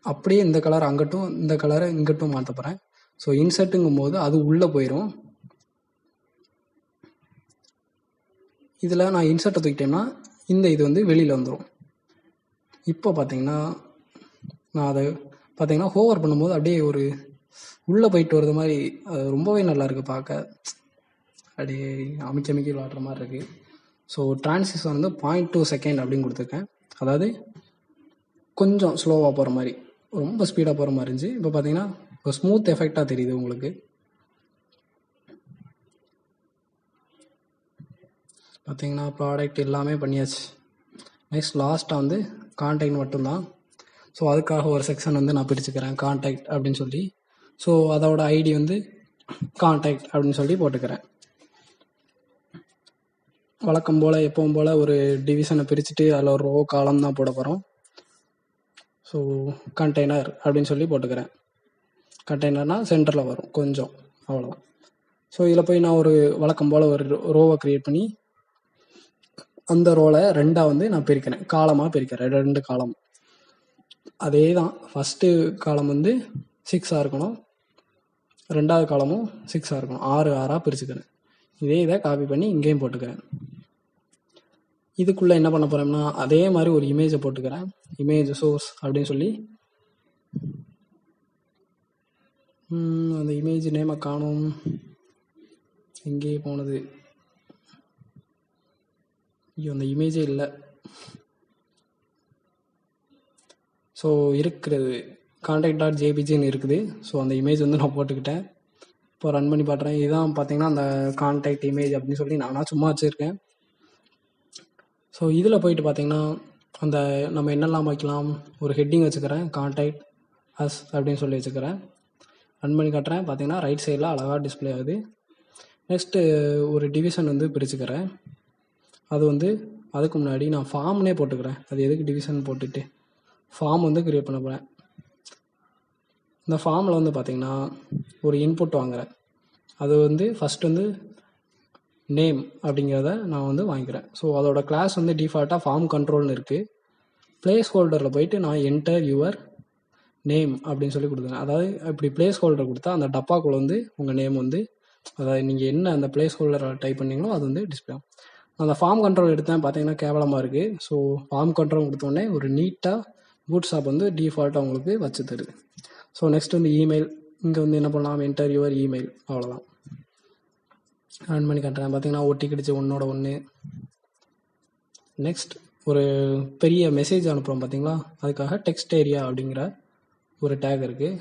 Speaker 1: அப்படியே இந்த கலர் அங்கட்டும் இந்த கலரை இங்கட்டும் மாற்ற போகிறேன். ஸோ இன்சர்ட்டுங்கும் போது அது உள்ளே போயிடும். இதில் நான் இன்சர்ட்டை தூக்கிட்டேன்னா இந்த இது வந்து வெளியில் வந்துடும். இப்போ பார்த்தீங்கன்னா நான் அதை பார்த்தீங்கன்னா ஹோவர் பண்ணும்போது அப்படியே ஒரு உள்ளே போயிட்டு வர்றது மாதிரி அது ரொம்பவே நல்லா இருக்குது பார்க்க. அப்படியே அமைக்க விளாட்ற மாதிரி இருக்குது. ஸோ டிரான்சிஷன் வந்து 0.2 செகண்ட் அப்படின்னு கொடுத்துருக்கேன். அதாவது கொஞ்சம் ஸ்லோவாக போகிற மாதிரி, ரொம்ப ஸ்பீடாக போகிற மாதிரி இருந்துச்சு. இப்போ பார்த்தீங்கன்னா ஒரு ஸ்மூத் எஃபெக்டாக தெரியுது உங்களுக்கு. பார்த்தீங்கன்னா ப்ராடக்ட் எல்லாமே பண்ணியாச்சு. நெக்ஸ்ட் லாஸ்ட்டாக வந்து கான்டாக்ட் மட்டும்தான். ஸோ அதுக்காக ஒரு செக்ஷன் வந்து நான் பிரிச்சுக்கிறேன், கான்டாக்ட் அப்படின்னு சொல்லி. ஸோ அதோட ஐடி வந்து கான்டாக்ட் அப்படின்னு சொல்லி போட்டுக்கிறேன். வழக்கம் போல் எப்பவும் போல் ஒரு டிவிஷனை பிரிச்சுட்டு அதில் ஒரு ரோ காலம் தான் போட போகிறோம். ஸோ கண்டெய்னர் அப்படின்னு சொல்லி போட்டுக்கிறேன். கண்டெய்னர்னால் சென்டரில் வரும் கொஞ்சம், அவ்வளோதான். ஸோ இதில் போய் நான் ஒரு வழக்கம் போல் ஒரு ரோவை க்ரியேட் பண்ணி அந்த ரோலை 2ஆக வந்து நான் பிரிக்கிறேன், காலமாக பிரிக்கிறேன், 2 காலம். அதே தான் ஃபஸ்ட்டு காலம் வந்து 6ஆக இருக்கணும், ரெண்டாவது காலமும் 6ஆக இருக்கணும். 6 6ஆக பிரிச்சுக்கிறேன். இதை காப்பி பண்ணி இங்கேயும் போட்டுக்கிறேன். இதுக்குள்ளே என்ன பண்ண போகிறோம்னா அதே மாதிரி ஒரு இமேஜை போட்டுக்கிறேன். இமேஜ் சோர்ஸ் அப்படின்னு சொல்லி அந்த இமேஜ் நேமை காணும், எங்கேயே போனது, ஐயோ அந்த இமேஜே இல்லை. ஸோ இருக்கிறது contact.jpgன்னு இருக்குது. ஸோ அந்த இமேஜ் வந்து நான் போட்டுக்கிட்டேன். இப்போ ரன் பண்ணி பார்க்குறேன். இதுதான் பார்த்தீங்கன்னா அந்த கான்டாக்ட் இமேஜ் அப்படின்னு சொல்லி நானாக சும்மா வச்சுருக்கேன். ஸோ இதில் போயிட்டு பார்த்தீங்கன்னா அந்த நம்ம என்னெல்லாம் வைக்கலாம், ஒரு ஹெட்டிங் வச்சுக்கிறேன், கான்டாக்ட் அஸ் அப்படின்னு சொல்லி வச்சுக்கிறேன். ரன் பண்ணி காட்டுறேன். பார்த்தீங்கன்னா ரைட் சைடில் அழகாக டிஸ்பிளே ஆகுது. நெக்ஸ்ட்டு ஒரு டிவிஷன் வந்து பிரிச்சுக்கிறேன். அது வந்து அதுக்கு முன்னாடி நான் ஃபார்ம்னே போட்டுக்கிறேன். அது எதுக்கு டிவிஷன் போட்டுட்டு ஃபார்ம் வந்து க்ரியேட் பண்ண போகிறேன். இந்த ஃபார்மில் வந்து பார்த்திங்கன்னா ஒரு இன்புட் வாங்குகிறேன். அது வந்து ஃபஸ்ட் வந்து நேம் அப்படிங்கிறத நான் வந்து வாங்கிக்கிறேன். ஸோ அதோட கிளாஸ் வந்து டிஃபால்ட்டாக ஃபார்ம் கண்ட்ரோல்னு இருக்குது. பிளேஸ் ஹோல்டரில் போயிட்டு நான் என்டர் யுவர் நேம் அப்படின்னு சொல்லி கொடுக்குறேன். அதாவது இப்படி பிளேஸ் ஹோல்டர் கொடுத்தா அந்த டப்பாக்குள்ளே வந்து உங்கள் நேம் வந்து, அதாவது நீங்கள் என்ன அந்த பிளேஸ் ஹோல்டரை டைப் பண்ணீங்களோ அது வந்து டிஸ்பிளே ஆகும். அந்த ஃபார்ம் கண்ட்ரோல் எடுத்தேன், பார்த்தீங்கன்னா கேவலமாக இருக்குது. ஸோ ஃபார்ம் கண்ட்ரோல் கொடுத்தோடனே ஒரு நீட்டாக பூட்ஸ்டாப் வந்து டிஃபால்ட்டாக உங்களுக்கு வச்சு தருது. ஸோ நெக்ஸ்ட் வந்து இமெயில். இங்கே வந்து என்ன பண்ணலாம், என்டர் யுவர் இமெயில், அவ்வளோதான். ரன் பண்ணி காட்டுறேன். பார்த்தீங்கன்னா ஒட்டி கிடிச்சு 1:1. நெக்ஸ்ட் ஒரு பெரிய மெசேஜ் அனுப்புகிறோம் பார்த்தீங்களா, அதுக்காக டெக்ஸ்ட் ஏரியா அப்படிங்கிற ஒரு டேக் இருக்குது.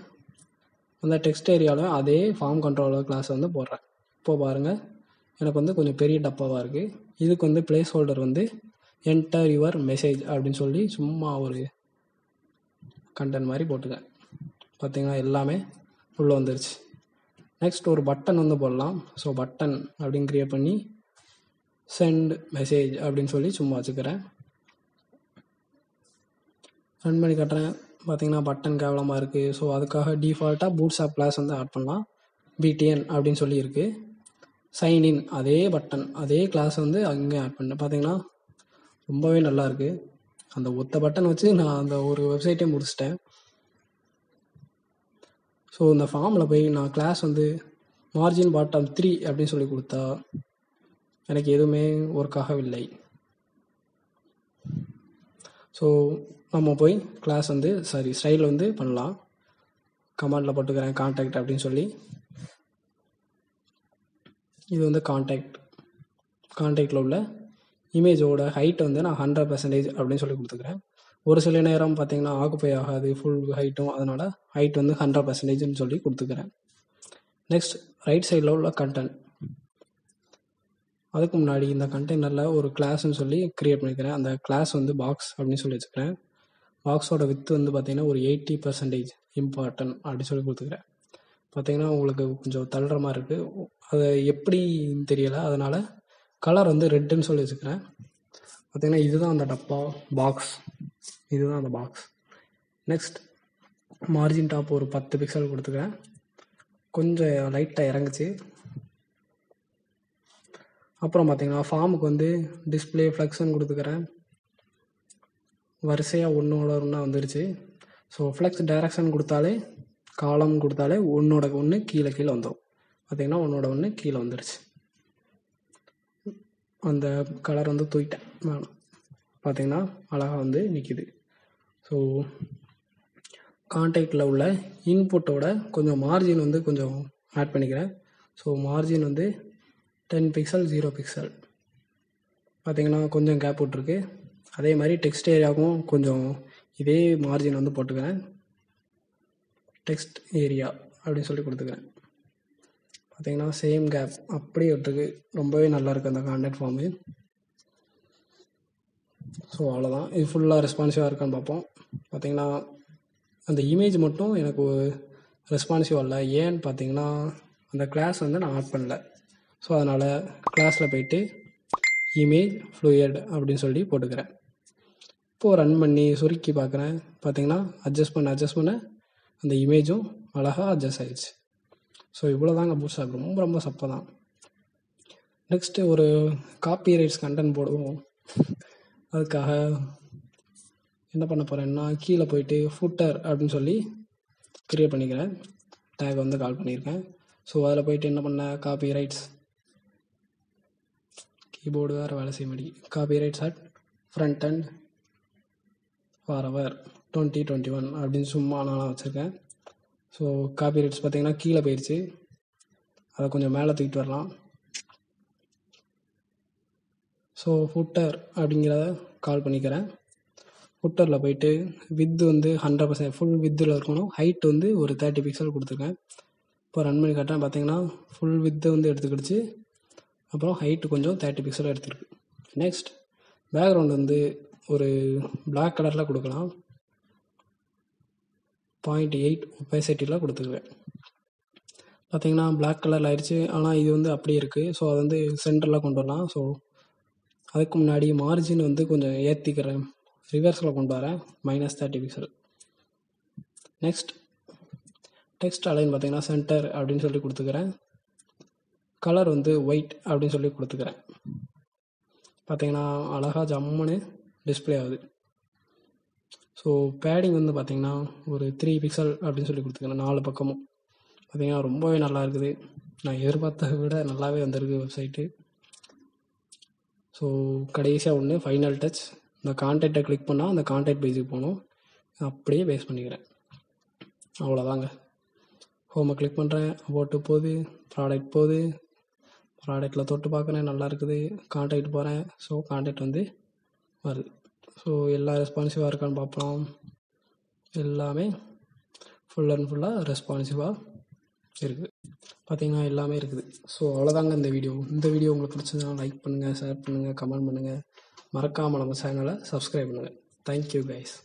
Speaker 1: அந்த டெக்ஸ்ட் ஏரியாவில் அதே ஃபார்ம் கண்ட்ரோலர் கிளாஸ் வந்து போடுறேன். இப்போ பாருங்கள் எனக்கு வந்து கொஞ்சம் பெரிய டப்பாவாக இருக்குது. இதுக்கு வந்து பிளேஸ் ஹோல்டர் வந்து என்டர் யுவர் மெசேஜ் அப்படின்னு சொல்லி சும்மா ஒரு கண்டென்ட் மாதிரி போட்டுக்கேன். பார்த்தீங்கன்னா எல்லாமே உள்ளே வந்துருச்சு. நெக்ஸ்ட் ஒரு பட்டன் வந்து போடலாம். ஸோ பட்டன் அப்படின்னு க்ரியேட் பண்ணி சென்ட் மெசேஜ் அப்படின்னு சொல்லி சும்மா வச்சுக்கிறேன். ரன் பண்ணி காட்டுறேன். பார்த்தீங்கன்னா பட்டன் கேவலமாக இருக்குது. ஸோ அதுக்காக டிஃபால்ட்டாக பூட்ஸ்டாப் கிளாஸ் வந்து ஆட் பண்ணலாம். பிடிஎன் அப்படின்னு சொல்லி இருக்குது. சைன்இன் அதே பட்டன் அதே கிளாஸ் வந்து அங்கே ஆட் பண்ணேன். பார்த்தீங்கன்னா ரொம்பவே நல்லா இருக்குது. அந்த ஒத்த பட்டன் வச்சு நான் அந்த ஒரு வெப்சைட்டே முடிச்சிட்டேன். ஸோ இந்த ஃபார்மில் போய் நான் கிளாஸ் வந்து மார்ஜின் பாட்டம் 3 அப்படின்னு சொல்லி கொடுத்தா எனக்கு எதுவுமே ஒர்க் ஆகவில்லை. ஸோ நம்ம போய் கிளாஸ் வந்து ஸ்டைல் வந்து பண்ணலாம். கமாண்டில் போட்டுக்கிறேன் கான்டாக்ட் அப்படின்னு சொல்லி. இது வந்து கான்டாக்டில் உள்ள இமேஜோட ஹைட் வந்து நான் 100% அப்படின்னு சொல்லி கொடுத்துக்கிறேன். ஒரு சில நேரம் பார்த்தீங்கன்னா ஆக்குப்பை ஆகாது ஃபுல் ஹைட்டும், அதனால் ஹைட் வந்து 100%ன்னு சொல்லி கொடுத்துக்கிறேன். நெக்ஸ்ட் ரைட் சைடில் உள்ள கண்டென்ட். அதுக்கு முன்னாடி இந்த கண்டெய்னரில் ஒரு கிளாஸ்ன்னு சொல்லி க்ரியேட் பண்ணிக்கிறேன். அந்த கிளாஸ் வந்து பாக்ஸ் அப்படின்னு சொல்லி வச்சுக்கிறேன். பாக்ஸோட வித்து வந்து பார்த்திங்கன்னா ஒரு 80% இம்பார்ட்டன்ட் அப்படின்னு சொல்லி கொடுத்துக்கிறேன். பார்த்திங்கன்னா உங்களுக்கு கொஞ்சம் தள்ளுற மாதிரி இருக்குது, அது எப்படின்னு தெரியலை, அதனால் கலர் வந்து ரெட்டுன்னு சொல்லி வச்சுக்கிறேன். பார்த்திங்கன்னா இதுதான் அந்த டப்பா பாக்ஸ், இதுதான் அந்த பாக்ஸ். நெக்ஸ்ட் மார்ஜின் டாப் ஒரு 10 பிக்சல் கொடுத்துக்கிறேன். கொஞ்சம் லைட்டாக இறங்குச்சு. அப்புறம் பார்த்திங்கன்னா ஃபார்முக்கு வந்து டிஸ்பிளே ஃப்ளெக்ஸ்ன்னு கொடுத்துக்கிறேன். வரிசையாக ஒன்றா வந்துருச்சு. ஸோ ஃப்ளெக்ஸ் டைரக்ஷன் கொடுத்தாலே காலம் கொடுத்தாலே ஒன்றோட ஒன்று கீழே வந்துடும். பார்த்திங்கன்னா ஒன்றோட ஒன்று கீழே வந்துருச்சு. அந்த கலர் வந்து தூக்கிட்டேன் நான். பார்த்திங்கன்னா அழகாக வந்து நிற்கிது. ஸோ கான்டாக்டில் உள்ள இன்புட்டோட கொஞ்சம் மார்ஜின் வந்து கொஞ்சம் ஆட் பண்ணிக்கிறேன். ஸோ மார்ஜின் வந்து 10 பிக்சல் 0 பிக்சல். பார்த்திங்கன்னா கொஞ்சம் கேப் விட்ருக்கு. அதே மாதிரி டெக்ஸ்ட் ஏரியாவுக்கும் கொஞ்சம் இதே மார்ஜின் வந்து போட்டுக்கிறேன். டெக்ஸ்ட் ஏரியா அப்படின்னு சொல்லி கொடுத்துக்கிறேன். பார்த்திங்கன்னா சேம் கேப் அப்படியே விட்டுருக்கு. ரொம்பவே நல்லாயிருக்கு அந்த கான்டாக்ட் ஃபார்மு. ஸோ அவ்வளோதான். இது ஃபுல்லாக ரெஸ்பான்சிவாக இருக்கான்னு பார்ப்போம். பார்த்திங்கன்னா அந்த இமேஜ் மட்டும் எனக்கு ரெஸ்பான்சிவாக இல்லை. ஏன்னு பார்த்திங்கன்னா அந்த கிளாஸ் வந்து நான் ஆட் பண்ணல. ஸோ அதனால் கிளாஸில் போயிட்டு இமேஜ் ஃப்ளூயட் அப்படின்னு சொல்லி போட்டுக்கிறேன். இப்போது ரன் பண்ணி சுருக்கி பார்க்குறேன். பார்த்திங்கன்னா அட்ஜஸ்ட் பண்ண அந்த இமேஜும் அழகாக அட்ஜஸ்ட் ஆகிடுச்சு. ஸோ இவ்வளோ தாங்க பூட்ஸ்டாப், ரொம்ப சப்பை தான். நெக்ஸ்ட்டு ஒரு காப்பி ரைட்ஸ் கண்டென்ட் போடுவோம். அதுக்காக என்ன பண்ண போகிறேன்னா கீழே போயிட்டு ஃபுட்டர் அப்படின்னு சொல்லி க்ரியேட் பண்ணிக்கிறேன். டேக் வந்து கால் பண்ணியிருக்கேன். ஸோ அதில் போயிட்டு என்ன பண்ணேன், காப்பி ரைட்ஸ், கீபோர்டு வேறு வேலை செய்ய மாட்டேங்குது, copyrights at front and forever 2021 அப்படின்னு சும்மா நான் வச்சுருக்கேன். ஸோ காப்பி ரைட்ஸ் பார்த்தீங்கன்னா கீழே போயிடுச்சு, அதை கொஞ்சம் மேலே தூக்கிட்டு வரலாம். ஸோ ஃபுட்டர் அப்படிங்கிறத கால் பண்ணிக்கிறேன். ஃபுட்டரில் போயிட்டு வித்து வந்து 100% ஃபுல் வித்தில் இருக்கணும், ஹைட் வந்து ஒரு 30 பிக்சல் கொடுத்துருக்கேன். இப்போ ரன் பண்ணி காட்டுறேன். பார்த்தீங்கன்னா ஃபுல் வித்தை வந்து எடுத்துக்கிடுச்சு, அப்புறம் ஹைட்டு கொஞ்சம் 30 பிக்சல் எடுத்துருக்கு. நெக்ஸ்ட் பேக்ரவுண்ட் வந்து ஒரு பிளாக் கலரில் கொடுக்கலாம், 0.8 ஒப்பேசிட்டியில் கொடுத்துக்குவேன். பார்த்தீங்கன்னா பிளாக் கலரில் ஆயிடுச்சு, ஆனால் இது வந்து அப்படியே இருக்குது. ஸோ அதை வந்து சென்டரில் கொண்டு வரலாம். ஸோ அதுக்கு முன்னாடி மார்ஜின் வந்து கொஞ்சம் ஏற்றிக்கிறேன், ரிவர்ஸில் கொண்டு வரேன், -30 பிக்சல். நெக்ஸ்ட் டெக்ஸ்ட் அலைன் பார்த்தீங்கன்னா சென்டர் அப்படின்னு சொல்லி கொடுத்துக்கிறேன். கலர் வந்து ஒயிட் அப்படின்னு சொல்லி கொடுத்துக்கிறேன். பார்த்தீங்கன்னா அழகாக ஜம்முன்னு டிஸ்பிளே ஆகுது. ஸோ பேடிங் வந்து பார்த்தீங்கன்னா ஒரு 3 பிக்சல் அப்படின்னு சொல்லி கொடுத்துக்கிறேன் 4 பக்கமும். பார்த்தீங்கன்னா ரொம்பவே நல்லா இருக்குது, நான் எதிர்பார்த்ததை விட நல்லாவே வந்திருக்கு வெப்சைட்டு. ஸோ கடைசியாக ஒன்று ஃபைனல் டச், இந்த கான்டாக்டை கிளிக் பண்ணால் அந்த கான்டாக்ட் பேஜுக்கு போகணும், அப்படியே பேஸ்ட் பண்ணிக்கிறேன். அவ்வளோதாங்க. ஹோமை கிளிக் பண்ணுறேன், அபோட்டு போகுது, ப்ராடக்ட் போகுது, ப்ராடக்டில் தொட்டு பார்க்குறேன், நல்லா இருக்குது, கான்டாக்ட் போகிறேன். ஸோ கான்டாக்ட் வந்து வருது. ஸோ எல்லா ரெஸ்பான்சிவாக இருக்கான்னு பார்ப்போம். எல்லாமே ஃபுல் அண்ட் ஃபுல்லாக ரெஸ்பான்சிவாக இருக்குது. பார்த்தீங்கன்னா எல்லாமே இருக்குது. ஸோ அவ்வளோதாங்க இந்த வீடியோ. இந்த வீடியோ உங்களுக்கு பிடிச்சதுன்னா லைக் பண்ணுங்கள், ஷேர் பண்ணுங்கள், கமெண்ட் பண்ணுங்கள், மறக்காமல் நம்ம சேனலை சப்ஸ்கிரைப் பண்ணுங்கள். Thank you guys.